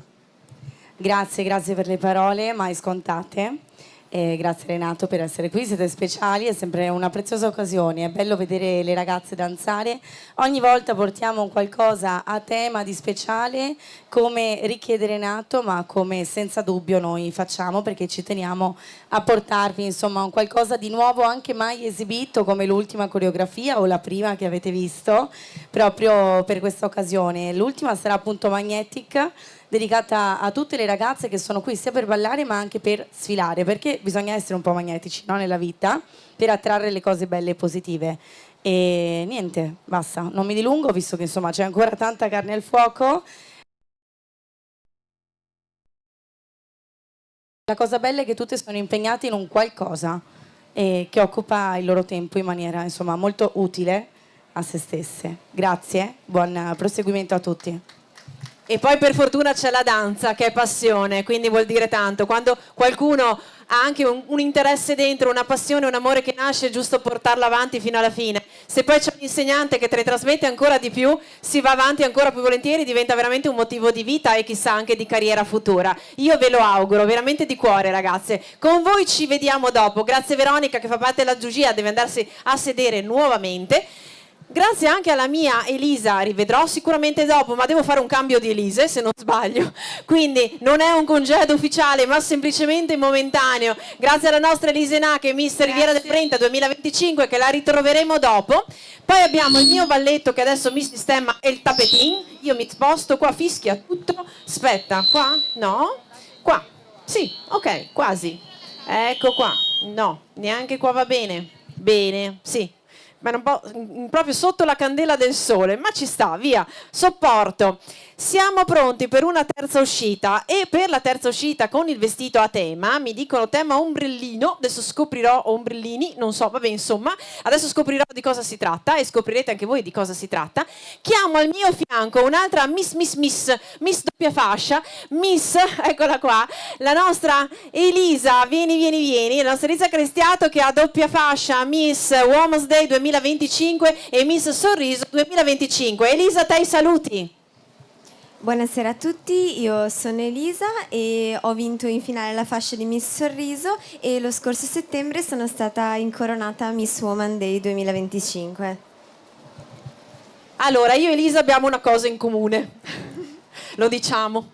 Grazie per le parole mai scontate. Grazie Renato per essere qui, siete speciali, è sempre una preziosa occasione, è bello vedere le ragazze danzare, ogni volta portiamo qualcosa a tema di speciale come richiede Renato, ma come senza dubbio noi facciamo, perché ci teniamo a portarvi insomma un qualcosa di nuovo, anche mai esibito, come l'ultima coreografia o la prima che avete visto proprio per questa occasione. L'ultima sarà appunto Magnetic, dedicata a tutte le ragazze che sono qui sia per ballare ma anche per sfilare, perché bisogna essere un po' magnetici, no, nella vita, per attrarre le cose belle e positive. E niente, basta, non mi dilungo visto che insomma c'è ancora tanta carne al fuoco. La cosa bella è che tutte sono impegnate in un qualcosa che occupa il loro tempo in maniera insomma molto utile a se stesse. Grazie, buon proseguimento a tutti. E poi per fortuna c'è la danza che è passione, quindi vuol dire tanto. Quando qualcuno ha anche un interesse dentro, una passione, un amore che nasce, è giusto portarlo avanti fino alla fine. Se poi c'è un insegnante che te ne trasmette ancora di più, si va avanti ancora più volentieri, diventa veramente un motivo di vita e chissà anche di carriera futura. Io ve lo auguro veramente di cuore, ragazze. Con voi ci vediamo dopo. Grazie Veronica che fa parte della giuria, deve andarsi a sedere nuovamente. Grazie anche alla mia Elisa, rivedrò sicuramente dopo, ma devo fare un cambio di Elise se non sbaglio, quindi non è un congedo ufficiale ma semplicemente momentaneo. Grazie alla nostra Elisena che è Miss Riviera del Brenta 2025, che la ritroveremo dopo. Poi abbiamo il mio balletto che adesso mi sistema il tapetin, io mi sposto qua, fischia tutto, aspetta, qua, no, qua, sì, ok, quasi, ecco qua, no, neanche qua va bene, bene, sì. Ma un po' proprio sotto la candela del sole, ma ci sta, via, sopporto. Siamo pronti per una terza uscita e per la terza uscita con il vestito a tema, mi dicono tema ombrellino, adesso scoprirò ombrellini, non so, vabbè insomma, adesso scoprirò di cosa si tratta e scoprirete anche voi di cosa si tratta. Chiamo al mio fianco un'altra Miss doppia fascia, Miss, eccola qua, la nostra Elisa, vieni, la nostra Elisa Crestiato che ha doppia fascia, Miss Women's Day 2025 e Miss Sorriso 2025. Elisa, te i saluti. Buonasera a tutti, io sono Elisa e ho vinto in finale la fascia di Miss Sorriso e lo scorso settembre sono stata incoronata Miss Woman Day 2025. Allora, io e Elisa abbiamo una cosa in comune, lo diciamo.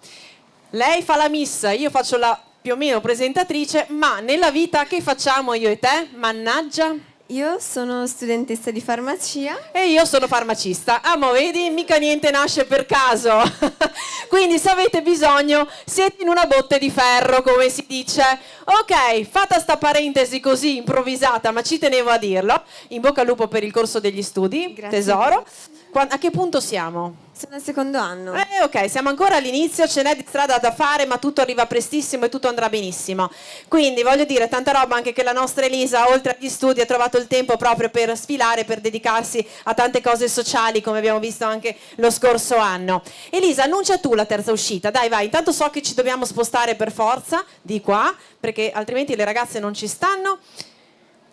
Lei fa la Miss, io faccio la più o meno presentatrice, ma nella vita che facciamo io e te? Mannaggia. Io sono studentessa di farmacia. E io sono farmacista. Ah, ma vedi, mica niente nasce per caso. Quindi se avete bisogno, siete in una botte di ferro, come si dice. Ok, fatta sta parentesi così improvvisata, ma ci tenevo a dirlo. In bocca al lupo per il corso degli studi, Grazie. tesoro. A che punto siamo? Sono al secondo anno. Ok, siamo ancora all'inizio, ce n'è di strada da fare, ma tutto arriva prestissimo e tutto andrà benissimo. Quindi voglio dire, tanta roba anche che la nostra Elisa, oltre agli studi, ha trovato il tempo proprio per sfilare, per dedicarsi a tante cose sociali, come abbiamo visto anche lo scorso anno. Elisa, annuncia tu la terza uscita, dai vai, intanto so che ci dobbiamo spostare per forza di qua, perché altrimenti le ragazze non ci stanno.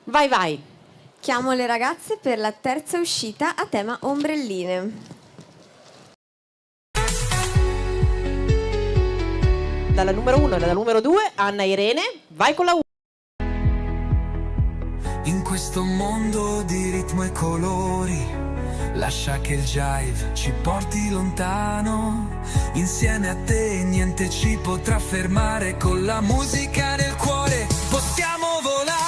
Vai. Chiamo le ragazze per la terza uscita a tema ombrelline. Dalla numero 1 e dalla numero 2, Anna Irene, vai con la 1. In questo mondo di ritmo e colori, lascia che il jive ci porti lontano. Insieme a te niente ci potrà fermare, con la musica nel cuore possiamo volare.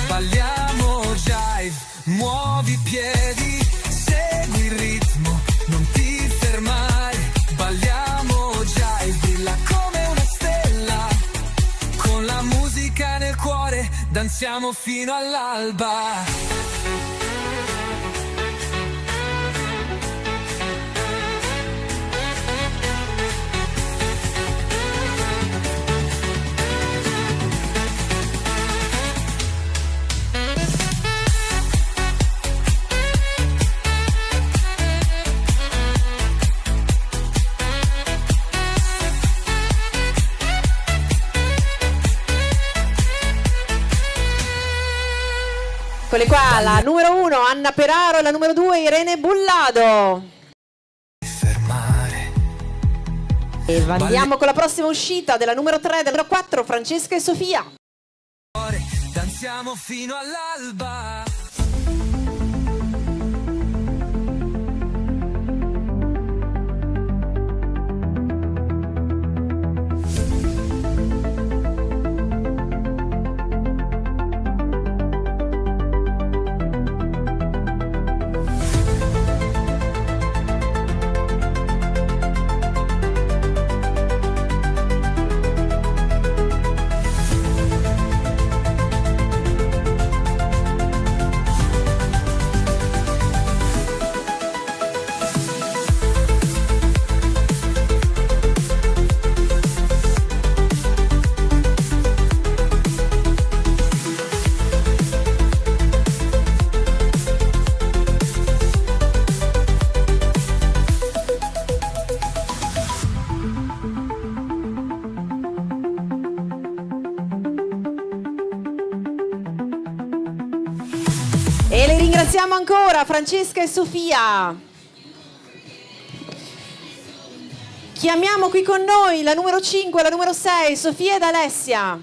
Balliamo jive, muovi i piedi, segui il ritmo, non ti fermare. Balliamo jive, brilla come una stella, con la musica nel cuore danziamo fino all'alba. Eccole qua, la numero 1 Anna Peraro e la numero 2 Irene Bullado. E andiamo con la prossima uscita della numero 3 e della numero 4 Francesca e Sofia. Danziamo fino all'alba. E le ringraziamo ancora Francesca e Sofia. Chiamiamo qui con noi la numero 5 e la numero 6 Sofia ed Alessia.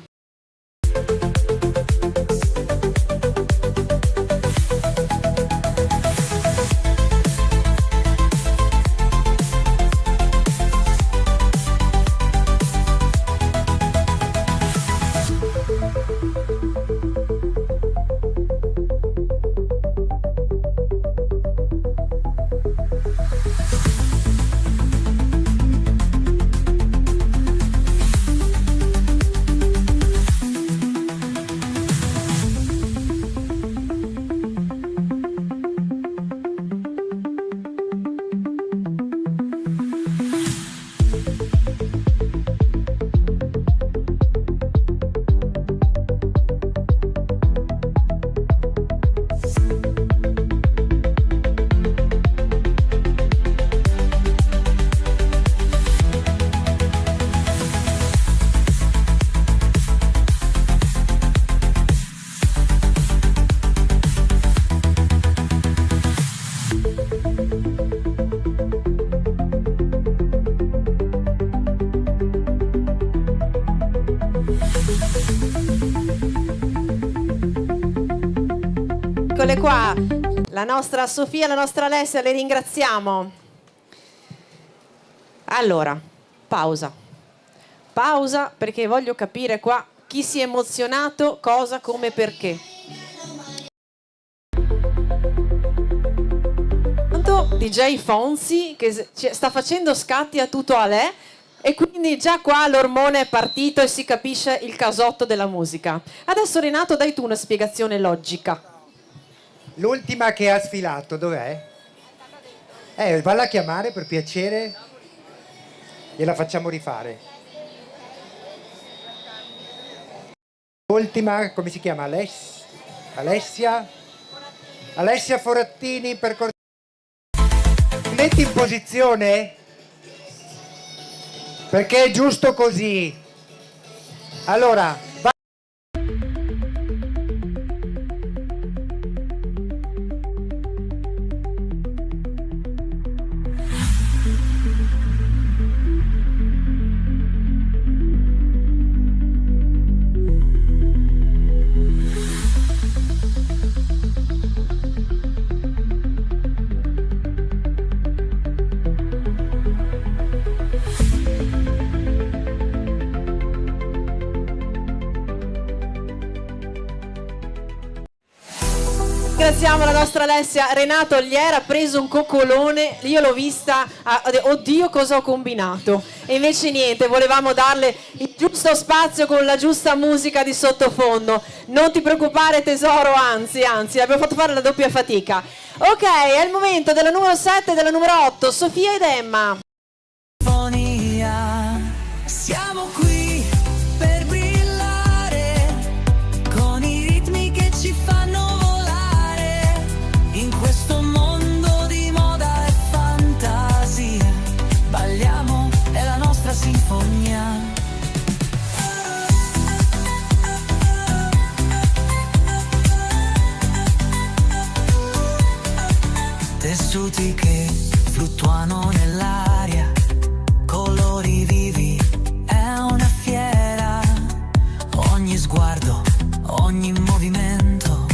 Eccole qua, la nostra Sofia e la nostra Alessia, le ringraziamo. Allora, pausa. Pausa perché voglio capire qua chi si è emozionato, cosa, come, perché. Intanto DJ Fonzi che sta facendo scatti a tutto a lei e quindi già qua l'ormone è partito e si capisce il casotto della musica. Adesso Renato dai tu una spiegazione logica. L'ultima che ha sfilato, dov'è? Valla a chiamare per piacere. Gliela facciamo rifare. L'ultima, come si chiama? Alessia? Alessia Forattini, per cortesia. Metti in posizione? Perché è giusto così. Allora, vai. Ringraziamo la nostra Alessia. Renato gli era preso un coccolone, io l'ho vista, oddio cosa ho combinato, e invece niente, volevamo darle il giusto spazio con la giusta musica di sottofondo. Non ti preoccupare tesoro, anzi abbiamo fatto fare la doppia fatica. Ok, è il momento della numero 7 e della numero 8 Sofia ed Emma. Siamo qui per brillare con i ritmi che ci fanno volare in questo mondo di moda e fantasia. Balliamo, è la nostra sinfonia. sentimenti che fluttuano nell'aria, colori vivi, è una fiera. Ogni sguardo, ogni movimento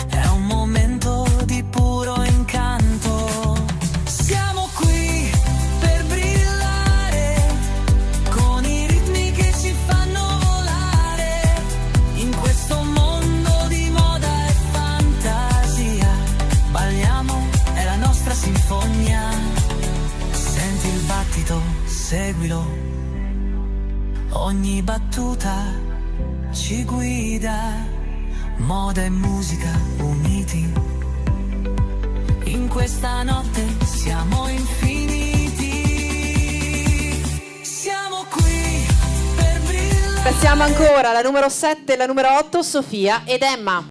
è un momento di puro incanto. Siamo qui per brillare, con i ritmi che ci fanno volare, in questo mondo di moda e fantasia. Balliamo, è la nostra sinfonia. Senti il battito, seguilo, ogni battuta ci guida. Moda e musica uniti, in questa notte siamo infiniti. Siamo qui per brillare. Passiamo ancora la numero 7 e la numero 8, Sofia ed Emma.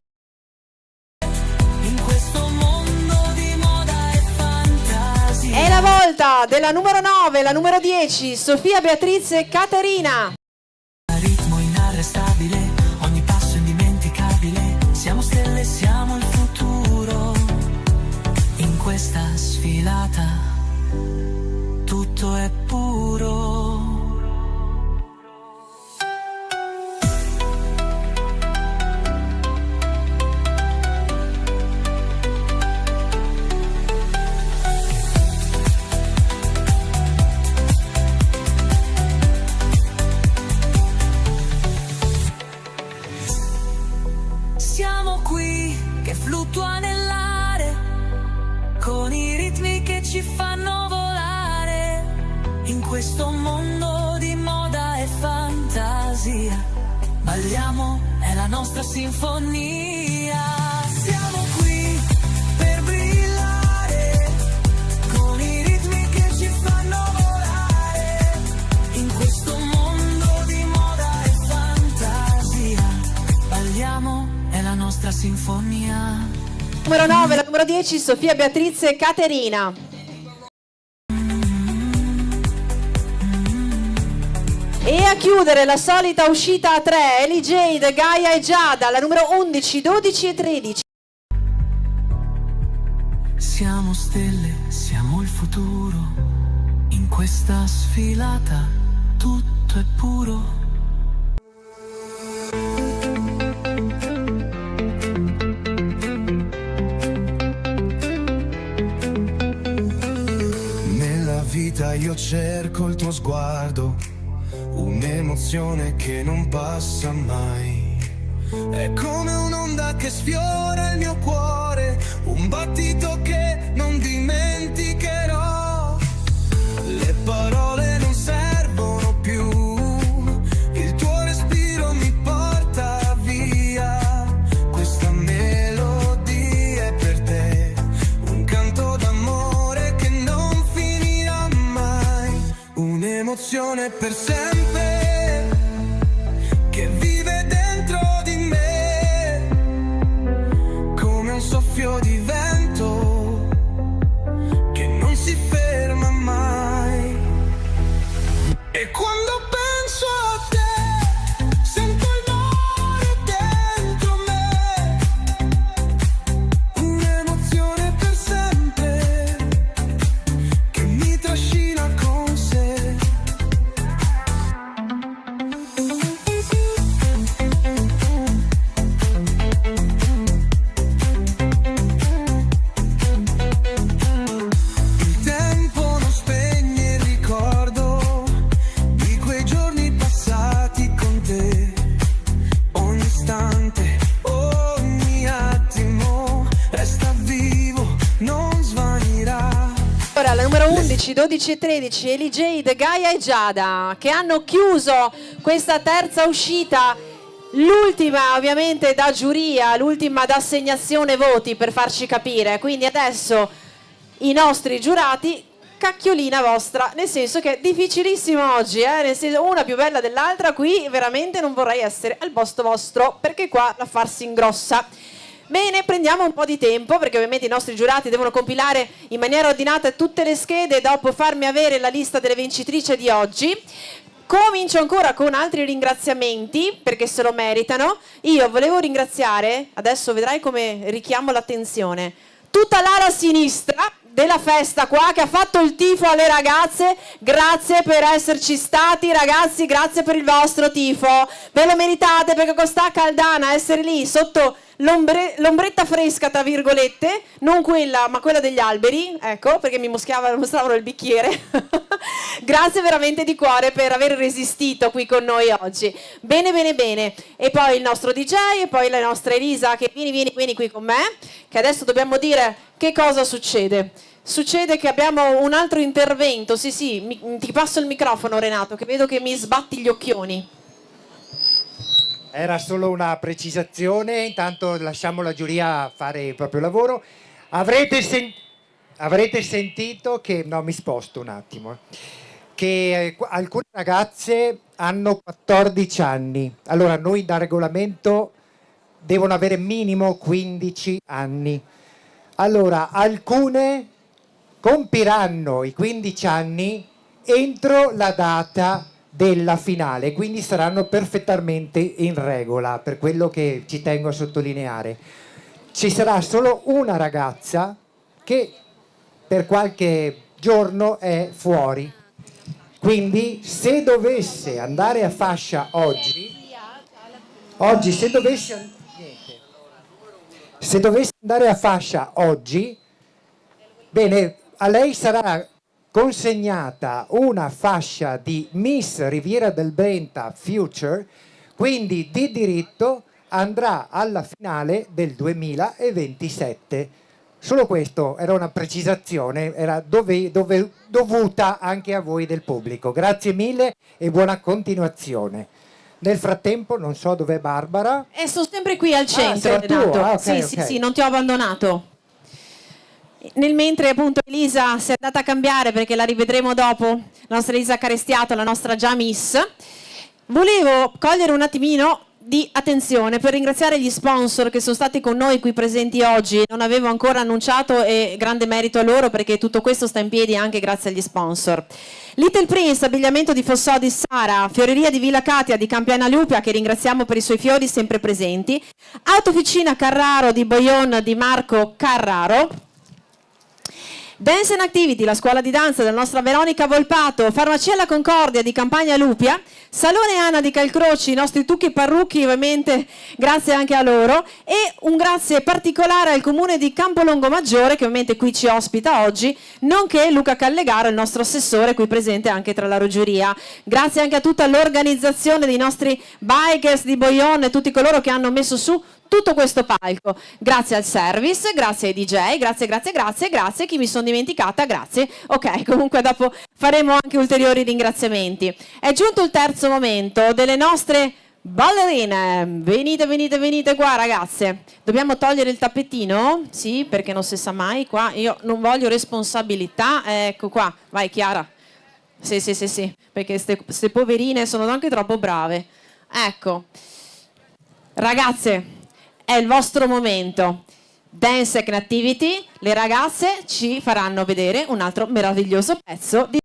In questo mondo di moda e fantasia. È la volta della numero 9 e la numero 10, Sofia, Beatrice e Caterina. Ritmo inarrestabile, ogni passo indimenticabile. Siamo stelle, siamo il futuro. In questa sfilata tutto è puro. Siamo qui che fluttua nell'aria, con i ritmi che ci fanno volare, in questo mondo di moda e fantasia. Balliamo, è la nostra sinfonia. Siamo qui per brillare, con i ritmi che ci fanno volare, in questo mondo di moda e fantasia. Balliamo, è la nostra sinfonia. Numero 9 e la numero 10, Sofia, Beatrice e Caterina. E a chiudere la solita uscita a 3, Ellie Jade, Gaia e Giada, la numero 11, 12 e 13. Siamo stelle, siamo il futuro, in questa sfilata tutto è puro. Nella vita io cerco il tuo sguardo, un'emozione che non passa mai. È come un'onda che sfiora il mio cuore, un battito che non dimenticherò. Le parole non servono più, il tuo respiro mi porta via. Questa melodia è per te, un canto d'amore che non finirà mai. Un'emozione per sempre, che vive dentro di me, come un soffio di vento che non si ferma mai. E quando penso a te, sento il mare dentro me, un'emozione per sempre, che mi trascina con sé. Il tempo non spegne il ricordo di quei giorni passati con te. Ogni istante, ogni attimo resta vivo, non svanirà. Ora la numero 11, 12 e 13, Ellie Jade, Gaia e Giada, che hanno chiuso questa terza uscita, l'ultima ovviamente da giuria, l'ultima da assegnazione voti, per farci capire. Quindi adesso i nostri giurati, cacchiolina vostra, nel senso che è difficilissimo oggi, nel senso, una più bella dell'altra. Qui veramente non vorrei essere al posto vostro, perché qua la farsi ingrossa. Bene, prendiamo un po' di tempo, perché ovviamente i nostri giurati devono compilare in maniera ordinata tutte le schede e dopo farmi avere la lista delle vincitrici di oggi. Comincio ancora con altri ringraziamenti, perché se lo meritano. Io volevo ringraziare, adesso vedrai come richiamo l'attenzione, tutta l'ala sinistra della festa qua, che ha fatto il tifo alle ragazze. Grazie per esserci stati, ragazzi, grazie per il vostro tifo. Ve lo meritate, perché con sta caldana essere lì sotto l'ombretta fresca, tra virgolette, non quella, ma quella degli alberi, ecco, perché mi mostravano il bicchiere. Grazie veramente di cuore per aver resistito qui con noi oggi. Bene, bene, bene. E poi il nostro DJ, e poi la nostra Elisa, che vieni qui con me, che adesso dobbiamo dire che cosa succede. Succede che abbiamo un altro intervento. Sì, ti passo il microfono, Renato, che vedo che mi sbatti gli occhioni. Era solo una precisazione, intanto lasciamo la giuria fare il proprio lavoro. Avrete sentito che, no, mi sposto un attimo, che alcune ragazze hanno 14 anni. Allora, noi da regolamento devono avere minimo 15 anni. Allora, alcune compiranno i 15 anni entro la data della finale, quindi saranno perfettamente in regola, per quello che ci tengo a sottolineare. Ci sarà solo una ragazza che per qualche giorno è fuori, quindi se dovesse andare a fascia oggi se dovesse andare a fascia oggi, bene, a lei sarà consegnata una fascia di Miss Riviera del Brenta Future, quindi di diritto andrà alla finale del 2027. Solo questo, era una precisazione, era dovuta anche a voi del pubblico. Grazie mille e buona continuazione. Nel frattempo non so dov'è Barbara. E sono sempre qui al centro, sei tu? Renato. Okay, sì, okay. sì, non ti ho abbandonato. Nel mentre appunto Elisa si è andata a cambiare, perché la rivedremo dopo, la nostra Elisa Carestiato, la nostra già Miss, volevo cogliere un attimino di attenzione per ringraziare gli sponsor che sono stati con noi qui presenti oggi. Non avevo ancora annunciato, e grande merito a loro, perché tutto questo sta in piedi anche grazie agli sponsor. Little Prince, abbigliamento di Fossò di Sara, Fioreria di Villa Katia di Campiana Lupia, che ringraziamo per i suoi fiori sempre presenti, Autofficina Carraro di Boyon di Marco Carraro, Dance and Activity, la scuola di danza della nostra Veronica Volpato, Farmacia La Concordia di Campagna Lupia, Salone Anna di Calcroci, i nostri tucchi e parrucchi, ovviamente grazie anche a loro, e un grazie particolare al comune di Campolongo Maggiore, che ovviamente qui ci ospita oggi, nonché Luca Callegaro, il nostro assessore, qui presente anche tra la giuria. Grazie anche a tutta l'organizzazione dei nostri bikers di Boyon e tutti coloro che hanno messo su tutto questo palco. Grazie al service, grazie ai DJ, grazie, chi mi sono dimenticata, grazie. Ok, comunque dopo faremo anche ulteriori ringraziamenti. È giunto il terzo momento delle nostre ballerine. Venite qua, ragazze. Dobbiamo togliere il tappetino? Sì, perché non si sa mai qua. Io non voglio responsabilità. Ecco qua, vai Chiara. Sì, perché queste poverine sono anche troppo brave. Ecco. Ragazze, è il vostro momento. Dance and Activity, le ragazze ci faranno vedere un altro meraviglioso pezzo di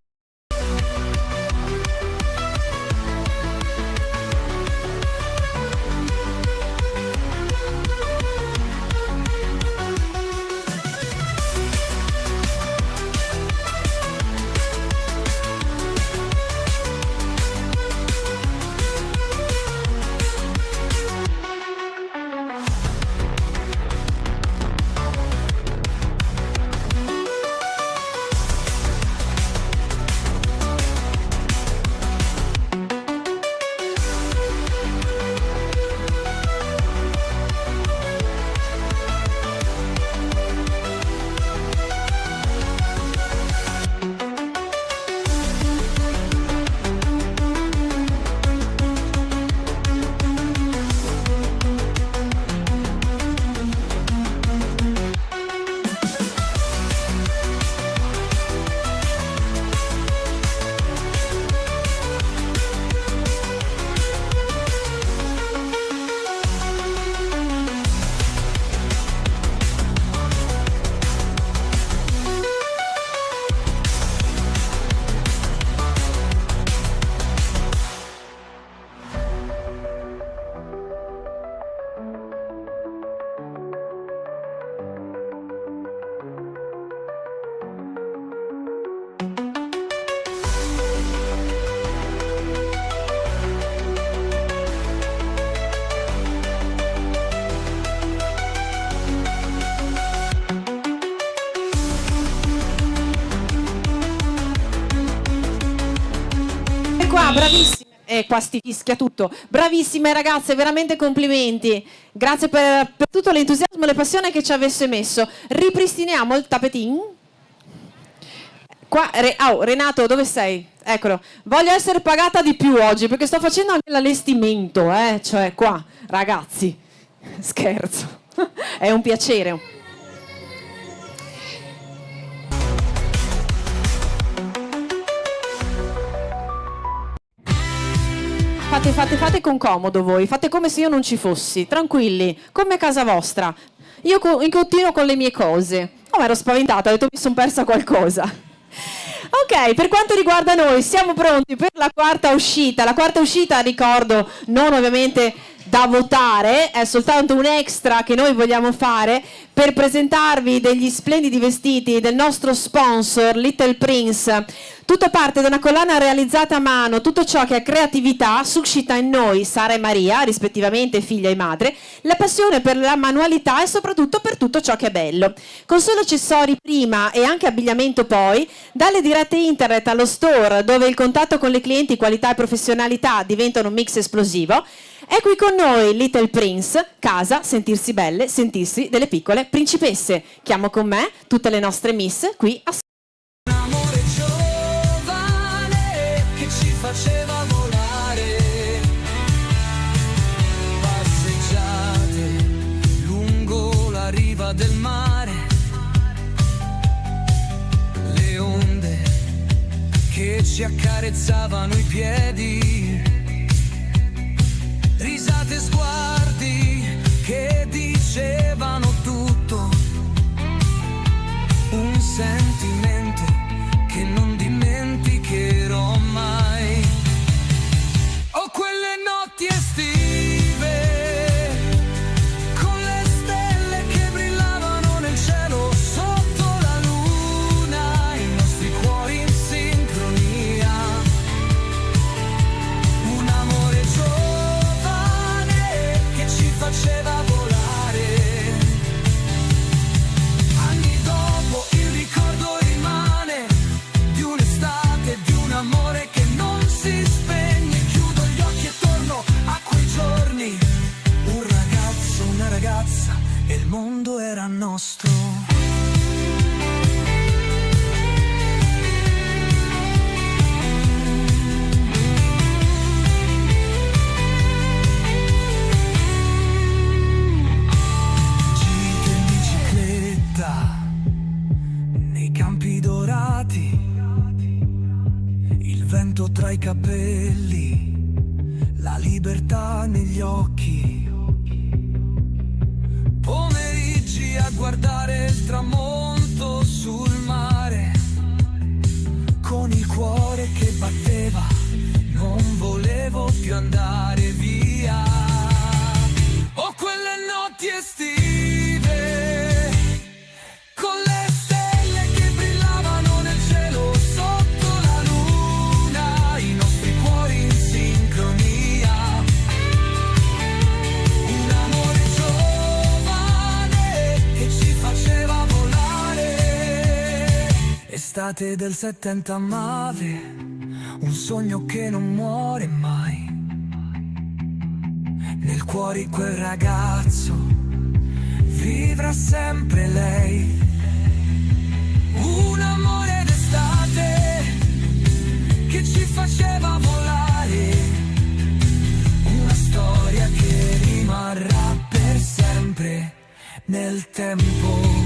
qua, bravissime. E qua sti fischia tutto. Bravissime ragazze, veramente complimenti. Grazie per tutto l'entusiasmo e la passione che ci avesse messo. Ripristiniamo il tapetin. Qua, Renato, dove sei? Eccolo. Voglio essere pagata di più oggi perché sto facendo anche l'allestimento, cioè qua, ragazzi. Scherzo. È un piacere. Fate con comodo voi, fate come se io non ci fossi, tranquilli, come a casa vostra. Io continuo con le mie cose. Oh, ero spaventata, ho detto mi sono persa qualcosa. Ok, per quanto riguarda noi, siamo pronti per la quarta uscita. La quarta uscita, ricordo, non ovviamente da votare, è soltanto un extra che noi vogliamo fare per presentarvi degli splendidi vestiti del nostro sponsor Little Prince. Tutto parte da una collana realizzata a mano, tutto ciò che è creatività suscita in noi, Sara e Maria, rispettivamente figlia e madre, la passione per la manualità e soprattutto per tutto ciò che è bello. Con solo accessori prima e anche abbigliamento poi, dalle dirette internet allo store dove il contatto con le clienti, qualità e professionalità diventano un mix esplosivo, è qui con noi Little Prince, casa, sentirsi belle, sentirsi delle piccole principesse. Chiamo con me tutte le nostre miss qui a Un amore giovane che ci faceva volare, passeggiate lungo la riva del mare, le onde che ci accarezzavano i piedi, risate e sguardi che dicevano tutto, un sentimento che non dimenticherò mai. Oh, quelle notti estive con le stelle che brillavano nel cielo sotto la luna, i nostri cuori in sincronia, un amore giovane che ci faceva volare. Anni dopo il ricordo rimane di un'estate, di un amore che non si spegne. Chiudo gli occhi e torno a quei giorni, un ragazzo, una ragazza e il mondo era nostro. Gite in bicicletta nei campi dorati, il vento tra i capelli, la libertà negli occhi, pomeriggi a guardare il tramonto sul mare, con il cuore che batteva, non volevo più andare via. Oh, quelle notti estive con le stelle che brillavano nel cielo sotto la luna, i nostri cuori in sincronia, un amore giovane che ci faceva volare. Estate del 70 Mave, un sogno che non muore mai, nel cuore quel ragazzo vivrà sempre lei. Un amore d'estate che ci faceva volare, una storia che rimarrà per sempre nel tempo.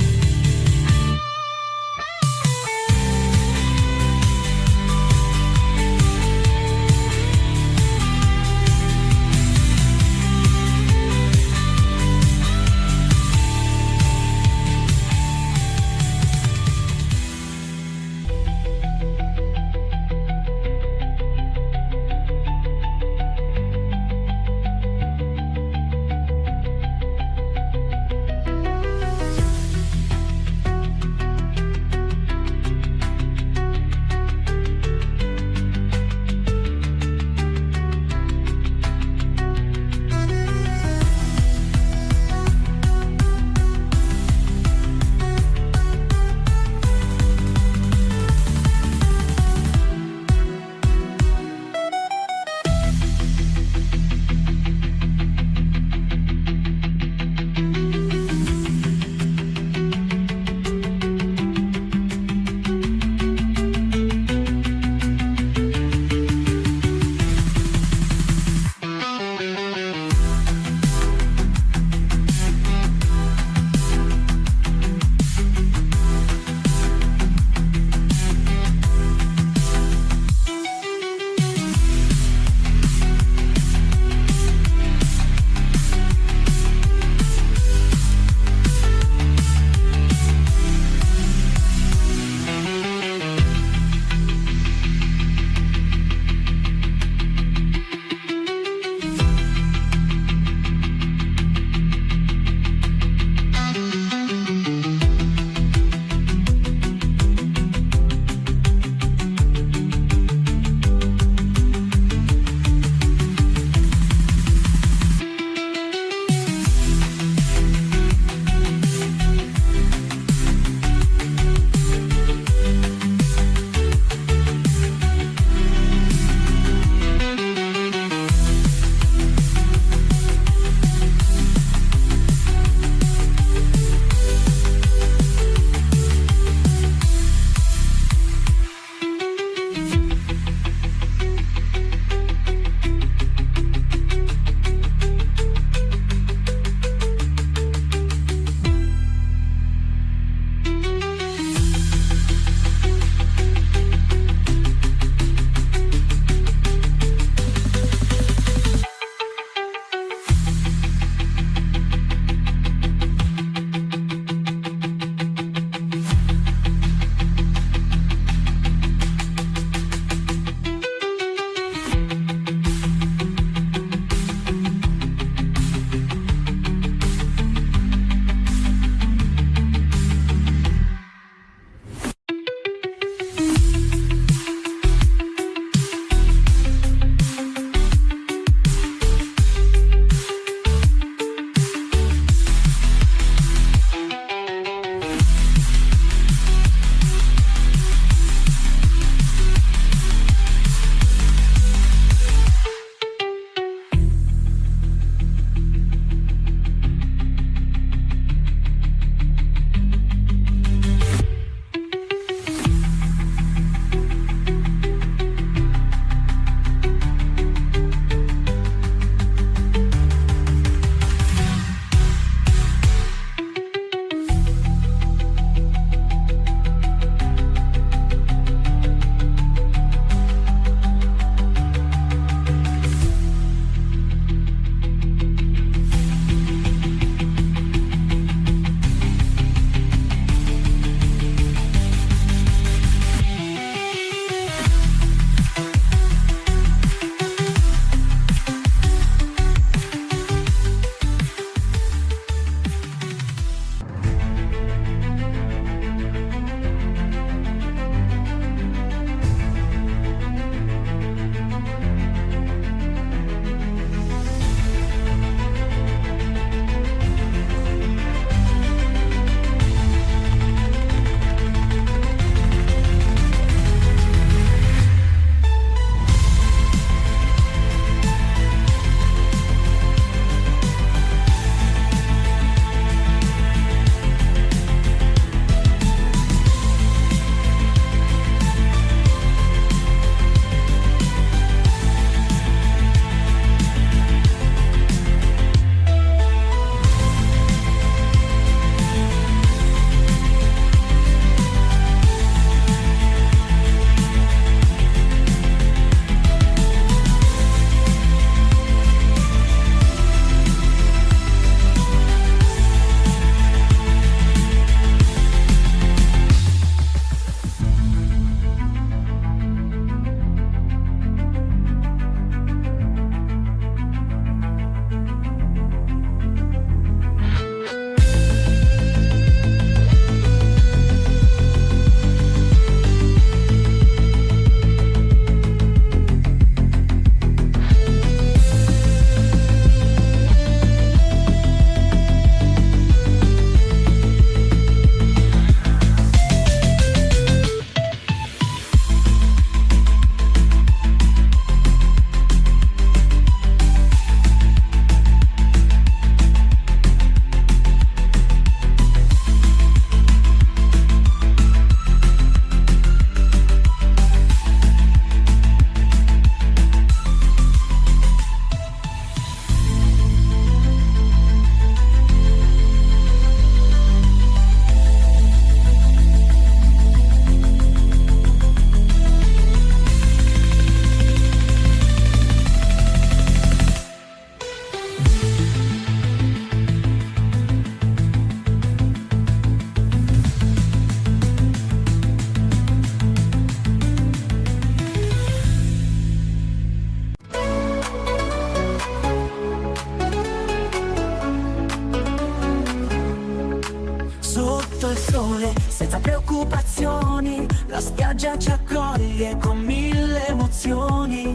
spiaggia ci accoglie con 1000 emozioni.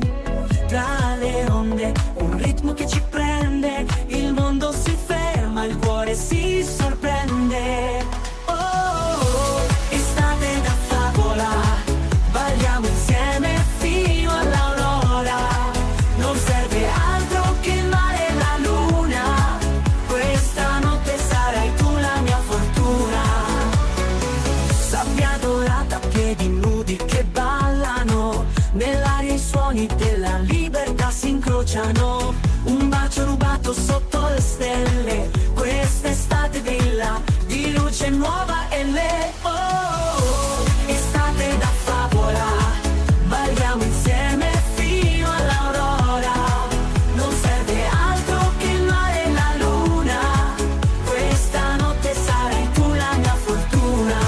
Tra le onde, un ritmo che ci prende, il mondo si ferma, il cuore si sorprende. Oh, oh, oh, estate da favola, balliamo insieme fino all'aurora. Non serve altro che il mare e la luna, questa notte sarai tu la mia fortuna. Sabbia dorata, piedi nudi che ballano, nell'aria i suoni della libertà si incrociano. Un bacio rubato sotto le stelle, quest'estate brilla di luce nuova e le oh, oh, oh, estate da favola, balliamo insieme fino all'aurora. Non serve altro che il mare e la luna, questa notte sarai tu la mia fortuna.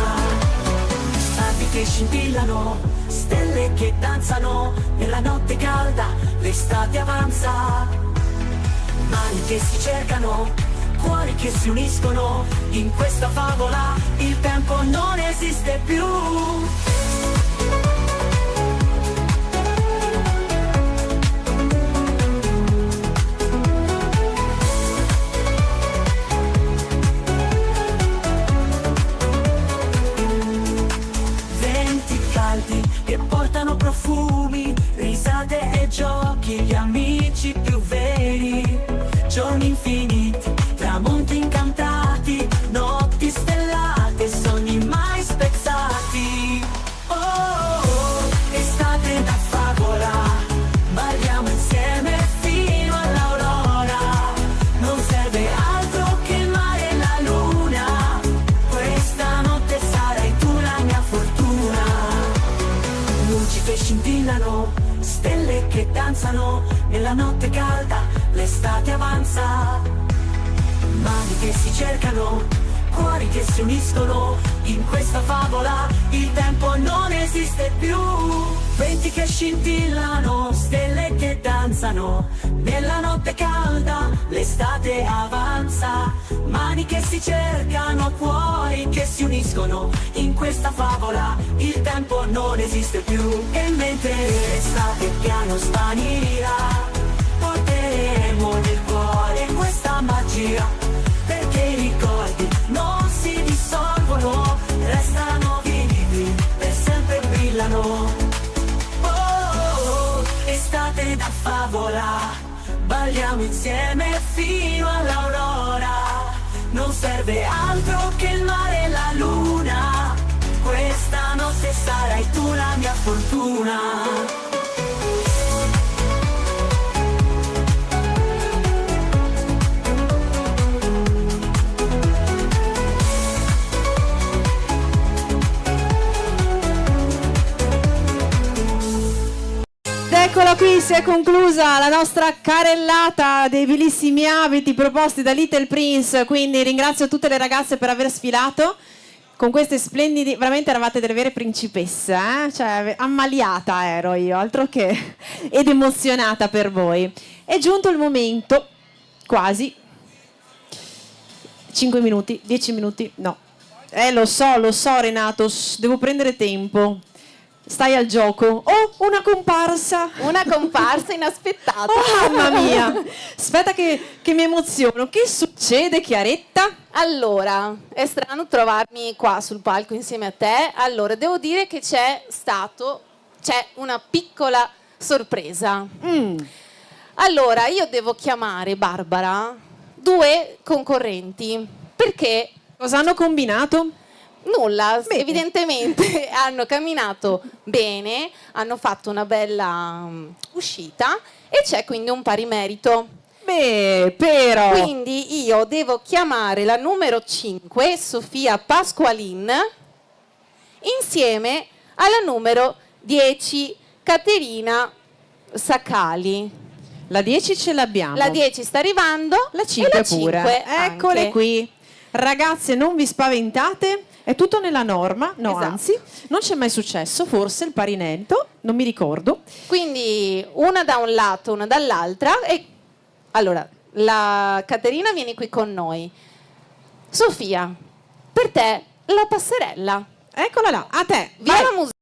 Stati che scintillano, stelle che danzano, nella notte calda l'estate avanza. Mani che si cercano, cuori che si uniscono, in questa favola il tempo non esiste più. Venti caldi che portano profumi, risate e giochi, gli amici più veri. Giorni infiniti, tramonti incantati, notti stellate, sogni mai spezzati. Oh, oh, oh, estate da favola, balliamo insieme fino all'aurora. Non serve altro che il mare e la luna, questa notte sarai tu la mia fortuna. Luci che scintillano, stelle che danzano, nella notte calda l'estate avanza. Mani che si cercano, cuori che si uniscono, in questa favola il tempo non esiste più. Venti che scintillano, stelle che danzano, nella notte calda l'estate avanza. Mani che si cercano, cuori che si uniscono, in questa favola il tempo non esiste più. E mentre l'estate piano svanirà, porteremo nel cuore questa magia, perché i ricordi non si dissolvono, restano vivi, per sempre brillano. Oh, oh, oh, estate da favola, balliamo insieme fino all'aurora. Non serve altro che il mare e la luna, questa notte sarai tu la mia fortuna. Eccola qui, si è conclusa la nostra carrellata dei bellissimi abiti proposti da Little Prince, quindi ringrazio tutte le ragazze per aver sfilato con queste splendidi, veramente eravate delle vere principesse, cioè ammaliata ero io, altro che, ed emozionata per voi. È giunto il momento, quasi, 5 minuti, 10 minuti, no, lo so Renato, devo prendere tempo. Stai al gioco. Oh, una comparsa. Una comparsa inaspettata. Oh, mamma mia. Aspetta che mi emoziono. Che succede, Chiaretta? Allora, è strano trovarmi qua sul palco insieme a te. Allora, devo dire che c'è una piccola sorpresa. Allora, io devo chiamare Barbara, 2 concorrenti, perché... Cosa hanno combinato? Nulla, Bene. Evidentemente hanno camminato bene, hanno fatto una bella uscita e c'è quindi un pari merito. Beh, però... Quindi io devo chiamare la numero 5, Sofia Pasqualin, insieme alla numero 10, Caterina Sacali. La 10 ce l'abbiamo. La 10 sta arrivando, La 5 e la pure. 5 Eccole anche. qui. Ragazze, non vi spaventate. È tutto nella norma, no, Esatto. anzi, non c'è mai successo, forse il parinetto, non mi ricordo. Quindi una da un lato, una dall'altra. E allora, la Caterina vieni qui con noi. Sofia, per te la passerella. Eccola là, a te. Via vai. la musica.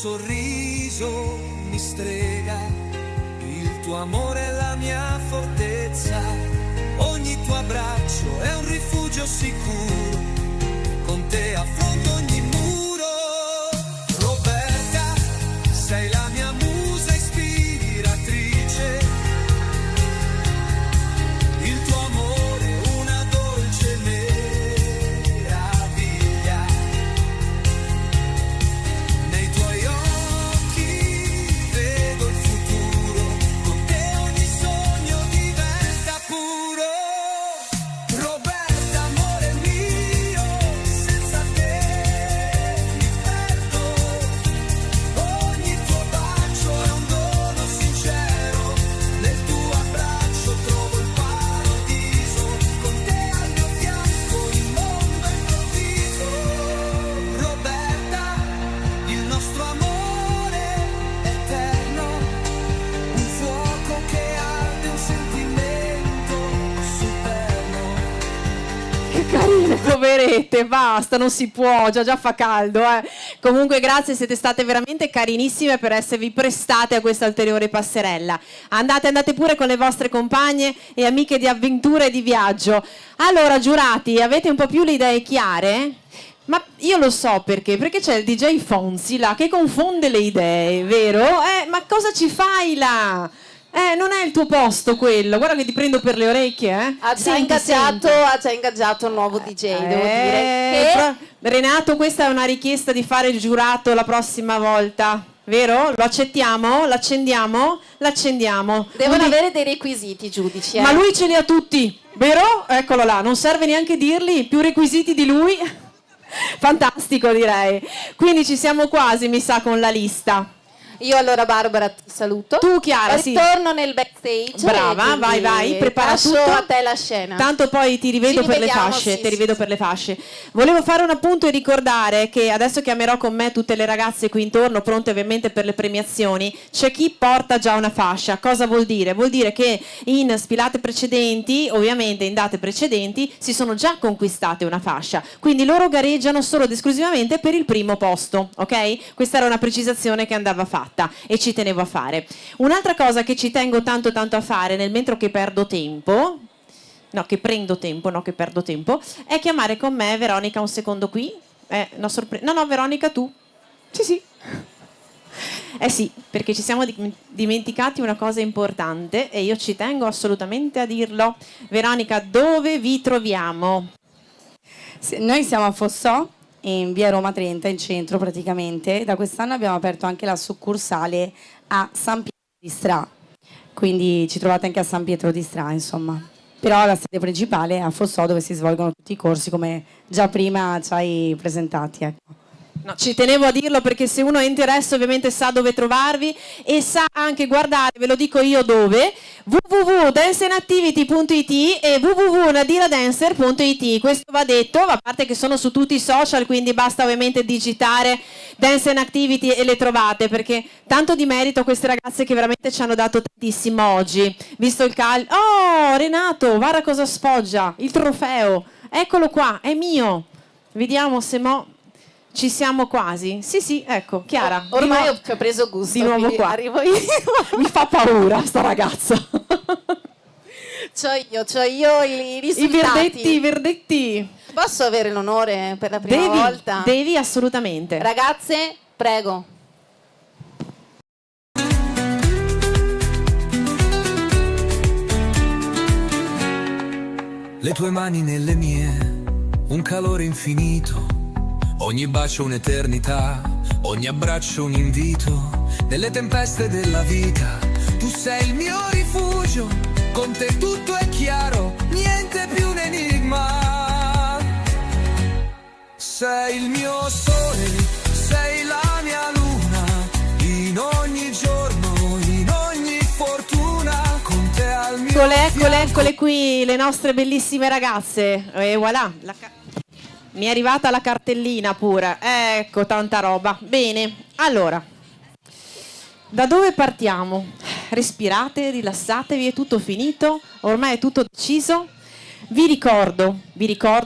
sorriso mi strega, il tuo amore è la mia fortezza, ogni tuo abbraccio è un rifugio sicuro, con te affronto ogni muro. Roberta, sei la mia musa ispiratrice, il tuo amore è una dolce meraviglia, nei tuoi occhi vedo il futuro, con te ogni sogno diventa puro. Roberta, amore mio, senza te mi perdo, ogni tuo bacio è un dono sincero, nel tuo abbraccio trovo il paradiso, con te al mio fianco il mondo è improvviso. Roberta, il nostro amore è eterno, un fuoco che arde, un sentimento superno. Che carine, poverette, basta, non si può, già fa caldo, eh. Comunque grazie, siete state veramente carinissime per esservi prestate a questa ulteriore passerella. Andate pure con le vostre compagne e amiche di avventura e di viaggio. Allora, giurati, avete un po' più le idee chiare? Ma io lo so perché c'è il DJ Fonzi là che confonde le idee, vero? Ma cosa ci fai là? Non è il tuo posto quello, guarda che ti prendo per le orecchie, eh. Ha già Senti, ingaggiato un nuovo DJ, devo dire. Che Renato, questa è una richiesta di fare il giurato la prossima volta, vero? Lo accettiamo? L'accendiamo? L'accendiamo. devono Quindi- avere dei requisiti i giudici. Ma lui ce li ha tutti, vero? Eccolo là, non serve neanche dirli, più requisiti di lui. Fantastico, direi. Quindi ci siamo quasi, mi sa, con la lista. Io allora, Barbara, ti saluto. Tu, Chiara, sì. Ritorno nel backstage. Brava, e vai, quindi prepara lascio tutto. a te la scena. Tanto poi ti rivedo Ci per le rivediamo, fasce, sì, ti rivedo sì, per le fasce. Volevo fare un appunto e ricordare che adesso chiamerò con me tutte le ragazze qui intorno, pronte ovviamente per le premiazioni. C'è chi porta già una fascia. Cosa vuol dire? Vuol dire che in sfilate precedenti, ovviamente in date precedenti, si sono già conquistate una fascia. Quindi loro gareggiano solo ed esclusivamente per il primo posto, ok? Questa era una precisazione che andava fatta e ci tenevo a fare. Un'altra cosa che ci tengo tanto a fare nel mentre che perdo tempo, no che prendo tempo, no che perdo tempo, è chiamare con me Veronica un secondo qui. No, Veronica tu. Sì. Sì, perché ci siamo dimenticati una cosa importante e io ci tengo assolutamente a dirlo. Veronica, dove vi troviamo? Noi siamo a Fossò, in via Roma 30, in centro praticamente. Da quest'anno abbiamo aperto anche la succursale a San Pietro di Stra, quindi ci trovate anche a San Pietro di Stra, insomma. Però la sede principale è a Fossò, dove si svolgono tutti i corsi, come già prima ci hai presentati, ecco. No, ci tenevo a dirlo perché se uno ha interesse ovviamente sa dove trovarvi e sa anche guardare, ve lo dico io dove, www.danceandactivity.it e www.nadiradancer.it. Questo va detto, a parte che sono su tutti i social, quindi basta ovviamente digitare Dance and Activity e le trovate, perché tanto di merito a queste ragazze che veramente ci hanno dato tantissimo oggi. Visto il Oh, Renato, guarda cosa sfoggia, il trofeo, eccolo qua, è mio. Vediamo se ci siamo quasi. Sì, ecco, Chiara. Ormai ci ho preso gusto. Di nuovo quindi qua. Arrivo io. Mi fa paura sta ragazza. C'ho io i risultati. I verdetti. Posso avere l'onore per la prima volta? Devi assolutamente. Ragazze, prego. Le tue mani nelle mie, un calore infinito, ogni bacio un'eternità, ogni abbraccio un invito. Nelle tempeste della vita, tu sei il mio rifugio, con te tutto è chiaro, niente più un enigma. Sei il mio sole, sei la mia luna, in ogni giorno, in ogni fortuna, con te al mio Eccole qui le nostre bellissime ragazze. E voilà, mi è arrivata la cartellina pure. Ecco, tanta roba. Bene, allora, da dove partiamo? Respirate, rilassatevi, è tutto finito, ormai è tutto deciso. Vi ricordo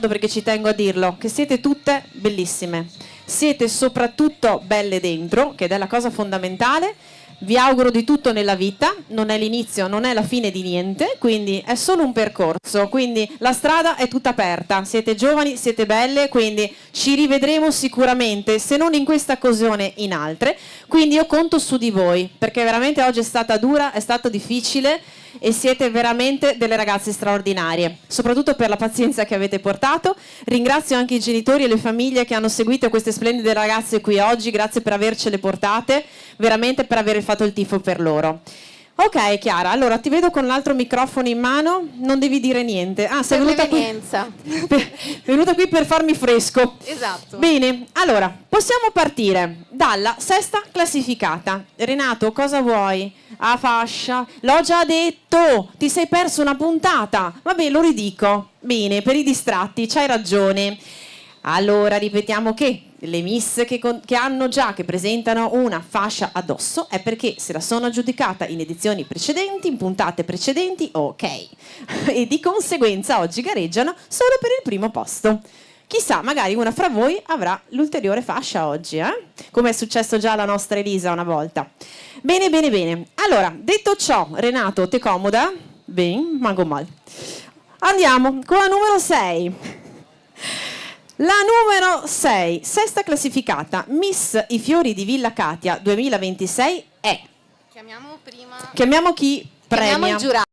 perché ci tengo a dirlo, che siete tutte bellissime. siete soprattutto belle dentro, che è la cosa fondamentale. Vi auguro di tutto nella vita, non è l'inizio, non è la fine di niente, quindi è solo un percorso, quindi la strada è tutta aperta, siete giovani, siete belle, quindi ci rivedremo sicuramente, se non in questa occasione, in altre, quindi io conto su di voi, perché veramente oggi è stata dura, è stato difficile e siete veramente delle ragazze straordinarie, soprattutto per la pazienza che avete portato. Ringrazio anche i genitori e le famiglie che hanno seguito queste splendide ragazze qui oggi, grazie per avercele portate, veramente per aver fatto il tifo per loro. Ok Chiara, allora ti vedo con l'altro microfono in mano, non devi dire niente. Ah, sei venuta qui per farmi fresco. Esatto. Bene, allora possiamo partire dalla sesta classificata. Renato, cosa vuoi? A fascia? L'ho già detto, ti sei perso una puntata. Vabbè, lo ridico. Bene, per i distratti, c'hai ragione. Allora ripetiamo che le miss che presentano una fascia addosso è perché se la sono aggiudicata in edizioni precedenti, in puntate precedenti, ok. E di conseguenza oggi gareggiano solo per il primo posto. Chissà, magari una fra voi avrà l'ulteriore fascia oggi, come è successo già alla nostra Elisa una volta. Bene, bene, bene. Allora, detto ciò, Renato, te comoda? Ben, manco mal. Andiamo con la numero 6. La numero 6, sesta classificata, Miss I Fiori di Villa Katia 2026 è... Chiamiamo chi premia. Chiamiamo i giurati.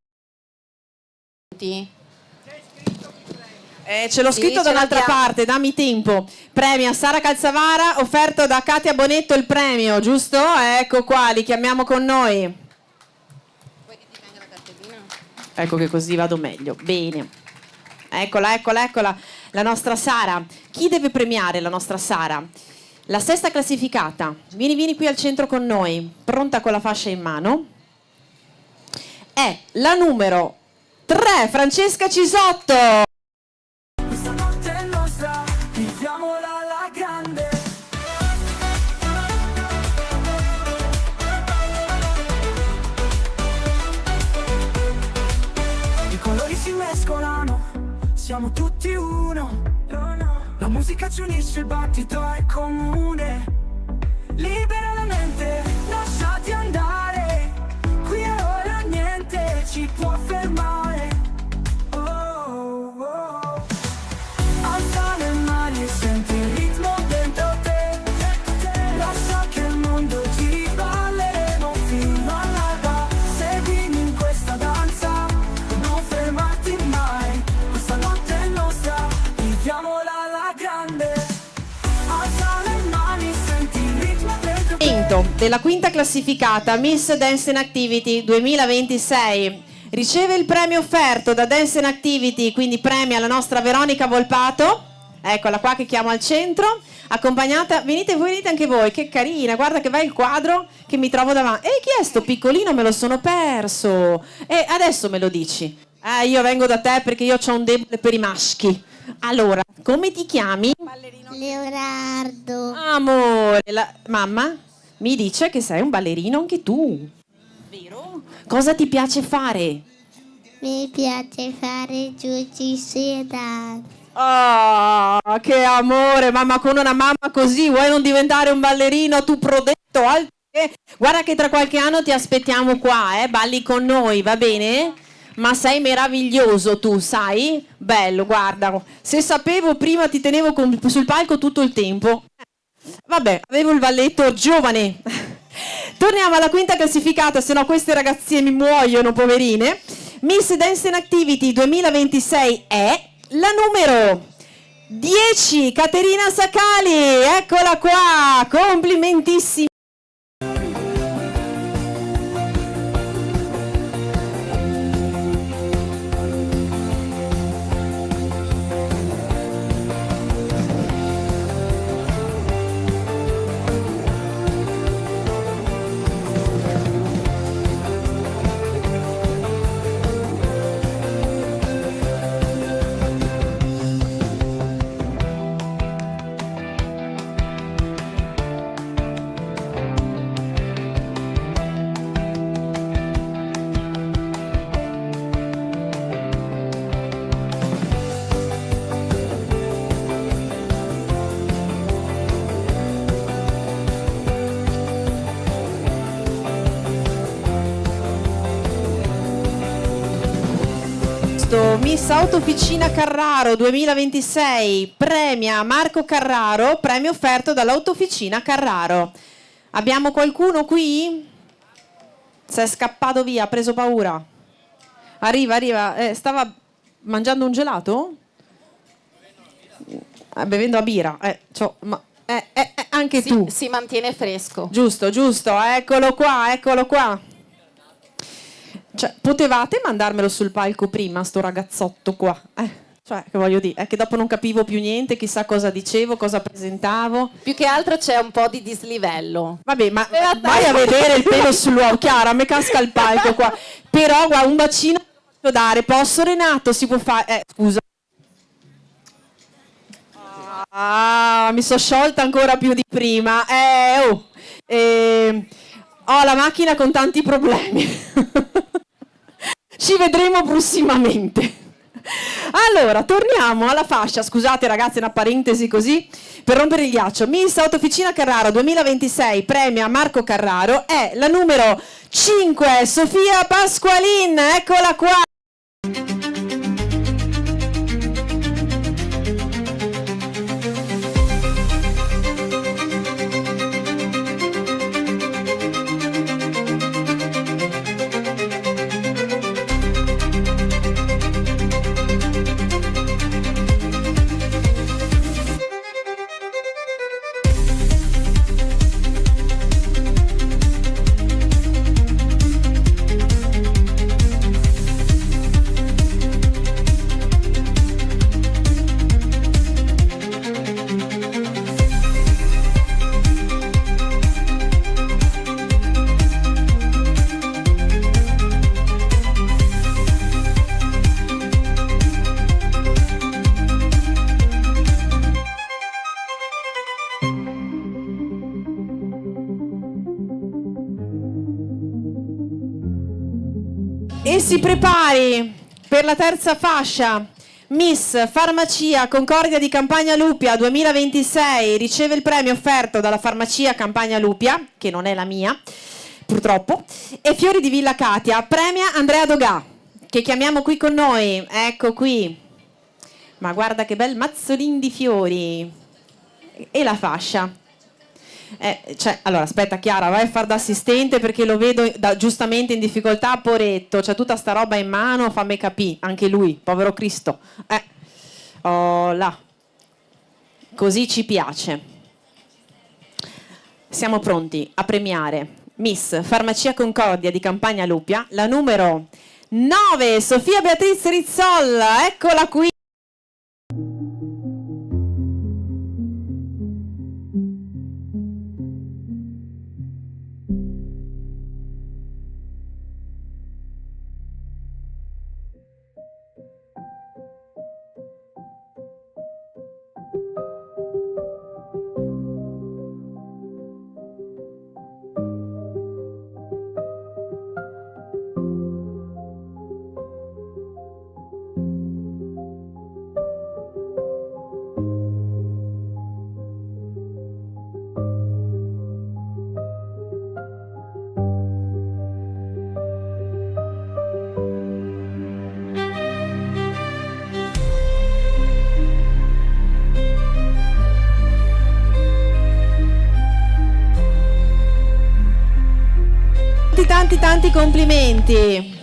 Ce l'ho scritto da un'altra parte, dammi tempo. Premia Sara Calzavara, offerto da Katia Bonetto il premio, giusto? Ecco qua, li chiamiamo con noi. Vuoi che ti venga la cartellina? Ecco che così vado meglio. Bene. Eccola, eccola, eccola. La nostra Sara. Chi deve premiare la nostra Sara? La sesta classificata. Vieni qui al centro con noi, pronta con la fascia in mano. È la numero 3, Francesca Cisotto. Questa notte è nostra, viviamola alla grande. I colori si mescolano, siamo tutti uno. La musica ci unisce, il battito è comune. Libera la mente, lasciati andare. Qui è ora niente ci può fermare. Oh, oh, oh. Alza le mani e senti il ritmo dentro te. Lascia che il mondo ti balleremo fino all'alba. Seguimi in questa danza, non fermarti mai. Questa notte è nostra, viviamola alla grande. Alza le mani, senti il ritmo dentro te. Della quinta classificata Miss Dance and Activity 2026 riceve il premio offerto da Dance and Activity, quindi premia la nostra Veronica Volpato, eccola qua che chiamo al centro, accompagnata, venite anche voi, che carina, guarda che bel quadro che mi trovo davanti. E chi è sto piccolino? Me lo sono perso. E adesso me lo dici. Io vengo da te perché io ho un debole per i maschi. Allora, come ti chiami? Leonardo. Amore, mamma mi dice che sei un ballerino anche tu, vero? Cosa ti piace fare? Mi piace fare jiu-jitsu e danza. Oh, che amore, mamma, con una mamma così vuoi non diventare un ballerino tu prodetto? Guarda che tra qualche anno ti aspettiamo qua, balli con noi, va bene? Ma sei meraviglioso tu, sai? Bello, guarda, se sapevo prima ti tenevo sul palco tutto il tempo. Vabbè, avevo il valletto giovane. Torniamo alla quinta classificata, se no queste ragazze mi muoiono, poverine. Miss Dance and Activity 2026 è la numero 10, Caterina Sacali. Eccola qua, complimentissimi. Miss Autofficina Carraro 2026 premia Marco Carraro, premio offerto dall'Autofficina Carraro. Abbiamo qualcuno qui? Si è scappato via, ha preso paura. Arriva, stava mangiando un gelato? Bevendo a birra, anche tu. Si mantiene fresco. Giusto, eccolo qua. Cioè, potevate mandarmelo sul palco prima, sto ragazzotto qua. Cioè, che voglio dire, è che dopo non capivo più niente, chissà cosa dicevo, cosa presentavo. Più che altro c'è un po' di dislivello. Vabbè, ma vai a vedere il pelo sull'uovo. Chiara, mi casca il palco qua. Però, guarda, un bacino posso dare. Posso, Renato? Si può fare... scusa. Mi sono sciolta ancora più di prima. Ho la macchina con tanti problemi. Ci vedremo prossimamente. Allora, torniamo alla fascia. Scusate ragazzi, una parentesi così per rompere il ghiaccio. Miss Autofficina Carraro 2026 premia Marco Carraro è la numero 5, Sofia Pasqualin. Eccola qua. E si prepari per la terza fascia. Miss Farmacia Concordia di Campagna Lupia 2026 riceve il premio offerto dalla Farmacia Campagna Lupia, che non è la mia, purtroppo, e Fiori di Villa Katia premia Andrea Dogà, che chiamiamo qui con noi. Ecco qui. Ma guarda che bel mazzolin di fiori. E la fascia. Allora aspetta Chiara, vai a far da assistente perché lo vedo giustamente in difficoltà, poretto, c'è tutta sta roba in mano, fammi capire, anche lui, povero Cristo. Oh là, così ci piace. Siamo pronti a premiare Miss Farmacia Concordia di Campagna Lupia, la numero 9, Sofia Beatrice Rizzolla, eccola qui. Tanti complimenti.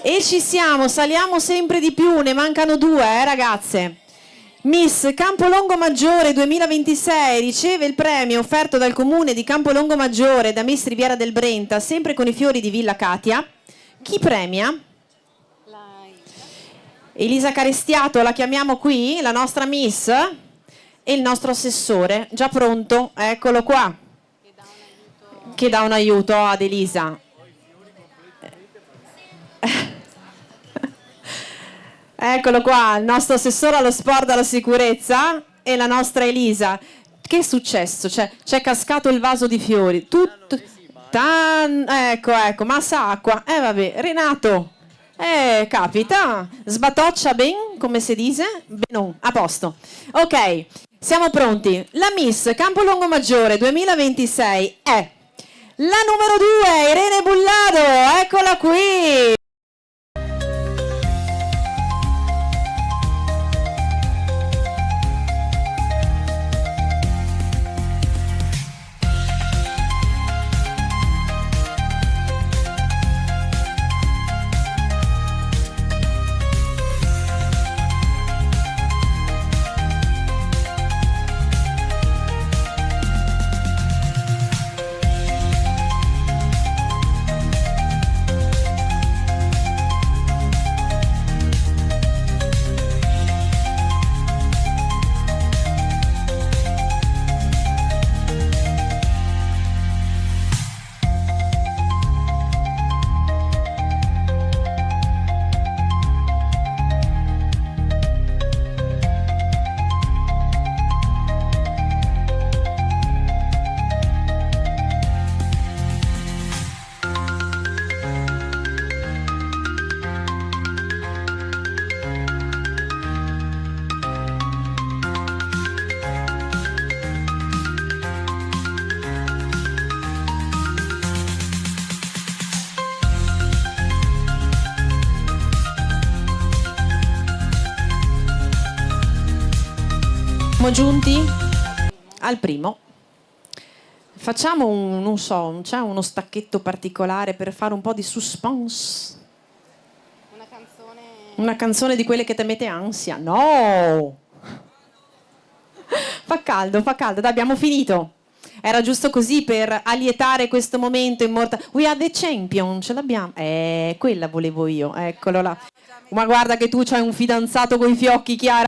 E ci siamo, saliamo sempre di più, ne mancano 2 ragazze. Miss Campolongo Maggiore 2026 riceve il premio offerto dal comune di Campolongo Maggiore da Miss Riviera del Brenta, sempre con i fiori di Villa Katia. Chi premia? Elisa Carestiato, la chiamiamo qui, la nostra Miss, e il nostro assessore, già pronto, eccolo qua. Che dà un aiuto ad Elisa. Eccolo qua, il nostro assessore allo sport e alla sicurezza e la nostra Elisa. Che è successo? C'è cascato il vaso di fiori. Tutto. Ecco, massa acqua. Vabbè, Renato. Capita. Sbatoccia ben, come si dice? Benon, a posto. Ok, siamo pronti. La Miss Campolongo Maggiore 2026 è la numero 2, Irene Bullado, eccola qui. Siamo giunti al primo. Facciamo non so, c'è uno stacchetto particolare per fare un po' di suspense? Una canzone di quelle che te mette ansia? No! Fa caldo, dai, abbiamo finito. Era giusto così per allietare questo momento immortale. We are the champion, ce l'abbiamo. Quella volevo io, eccolo là. Ma guarda che tu c'hai un fidanzato coi fiocchi, Chiara.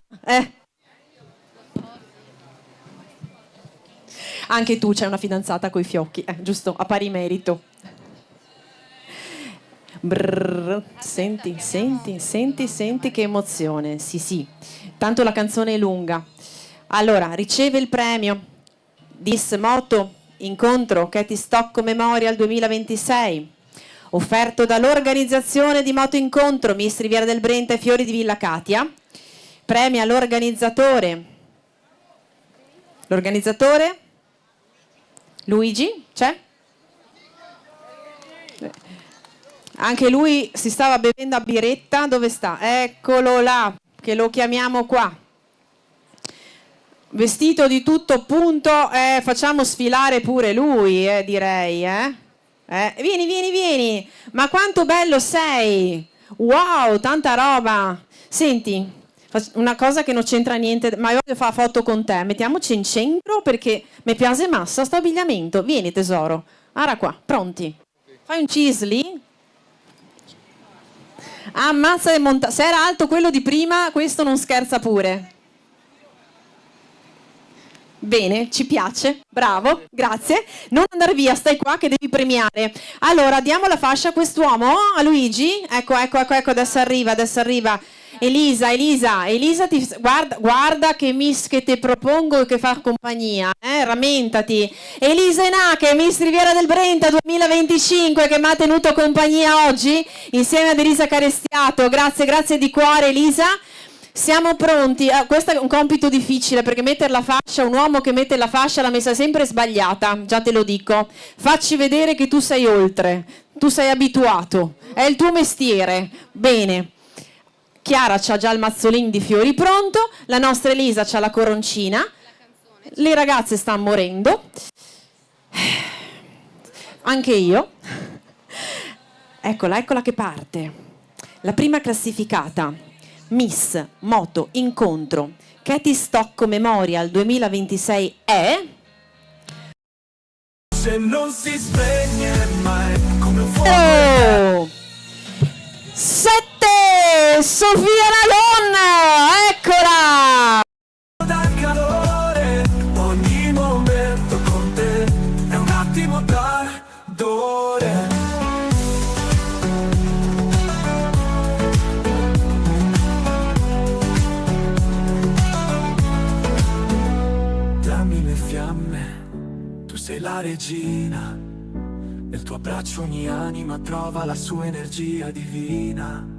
Anche tu c'hai una fidanzata coi fiocchi, giusto, a pari merito. Brrr, senti che emozione. Sì. Tanto la canzone è lunga. Allora, riceve il premio Dis Moto Incontro Katie Stock Memorial 2026, offerto dall'organizzazione di Moto Incontro Miss Riviera del Brenta e Fiori di Villa Katia. Premia l'organizzatore Luigi, c'è? Anche lui si stava bevendo a biretta, dove sta? Eccolo là, che lo chiamiamo qua. Vestito di tutto punto, facciamo sfilare pure lui, direi, Vieni, ma quanto bello sei! Wow, tanta roba! Senti, una cosa che non c'entra niente, ma io voglio fare foto con te, mettiamoci in centro perché mi piace massa sto abbigliamento. Vieni tesoro, ara qua, pronti? Fai un cisli? Ammazza e monta. Se era alto quello di prima, questo non scherza pure. Bene, ci piace, bravo, grazie. Non andare via, stai qua che devi premiare. Allora, diamo la fascia a quest'uomo, a Luigi. Ecco, adesso arriva. Elisa, guarda che miss che ti propongo e che fa compagnia, rammentati. Elisa Enache, Miss Riviera del Brenta 2025, che mi ha tenuto compagnia oggi, insieme ad Elisa Carestiato. Grazie di cuore Elisa. Siamo pronti, questo è un compito difficile perché mettere la fascia, un uomo che mette la fascia l'ha messa sempre sbagliata, già te lo dico. Facci vedere che tu sei oltre, tu sei abituato, è il tuo mestiere. Bene. Chiara c'ha già il mazzolin di fiori pronto, la nostra Elisa c'ha la coroncina, le ragazze stanno morendo, anche io. Eccola che parte. La prima classificata, Miss Moto Incontro Katie Stock Memorial 2026 è... Se non si spegne mai come un fuoco. 7 Sofia Lalonna, eccola! Dal calore, ogni momento con te è un attimo d'ardore. Dammi le fiamme, tu sei la regina. Nel tuo abbraccio ogni anima trova la sua energia divina.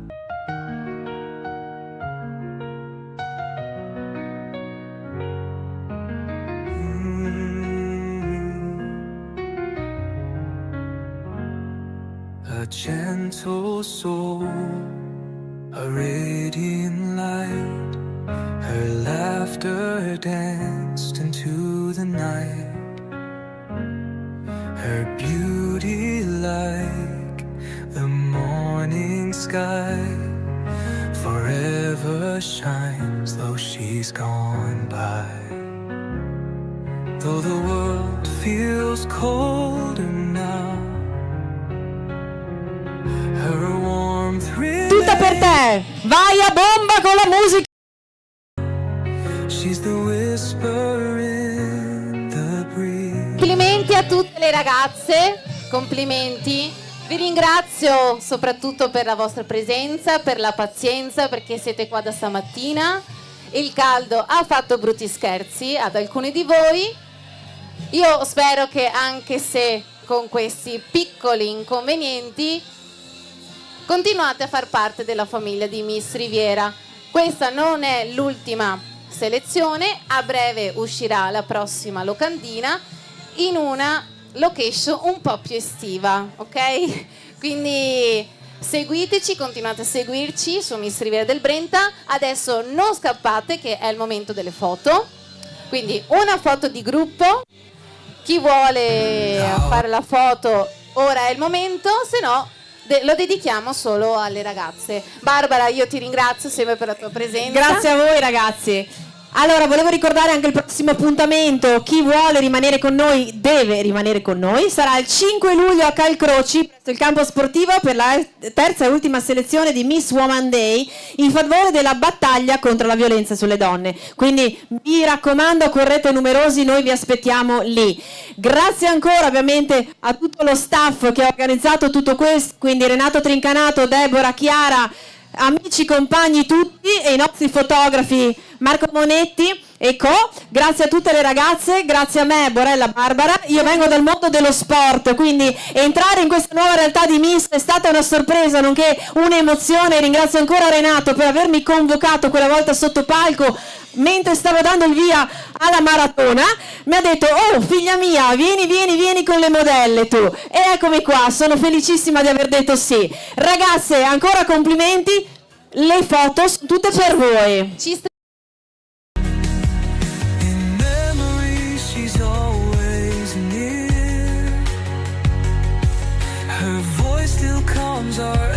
A gentle soul, a radiant light. Her laughter danced into the night. Her beauty like the morning sky, forever shines though she's gone by. Though the world feels colder now, her warmth Tutta per te, vai a bomba con la musica. she's the whisper in the breeze. Complimenti a tutte le ragazze, complimenti. Vi ringrazio soprattutto per la vostra presenza, per la pazienza, perché siete qua da stamattina. Il caldo ha fatto brutti scherzi ad alcuni di voi. Io spero che anche se con questi piccoli inconvenienti continuate a far parte della famiglia di Miss Riviera. Questa non è l'ultima selezione, a breve uscirà la prossima locandina in una location un po' più estiva, ok? Quindi seguiteci, continuate a seguirci su Miss Riviera del Brenta. Adesso non scappate che è il momento delle foto. Quindi una foto di gruppo, chi vuole fare la foto ora è il momento, se no lo dedichiamo solo alle ragazze. Barbara, io ti ringrazio sempre per la tua presenza. Grazie a voi ragazzi. Allora, volevo ricordare anche il prossimo appuntamento. Chi vuole rimanere con noi deve rimanere con noi. Sarà il 5 luglio a Calcroci, presso il campo sportivo, per la terza e ultima selezione di Miss Woman Day in favore della battaglia contro la violenza sulle donne. Quindi mi raccomando, correte numerosi, noi vi aspettiamo lì. Grazie ancora ovviamente a tutto lo staff che ha organizzato tutto questo, quindi Renato Trincanato, Deborah, Chiara, amici, compagni tutti, e i nostri fotografi Marco Monetti e grazie a tutte le ragazze, grazie a me, Borella Barbara. Io vengo dal mondo dello sport, quindi entrare in questa nuova realtà di Miss è stata una sorpresa nonché un'emozione. Ringrazio ancora Renato per avermi convocato quella volta sotto palco mentre stavo dando il via alla maratona. Mi ha detto: oh figlia mia, vieni con le modelle tu, e eccomi qua, sono felicissima di aver detto sì. Ragazze, ancora complimenti, le foto sono tutte per voi. In memory, she's always near. Her voice still calms our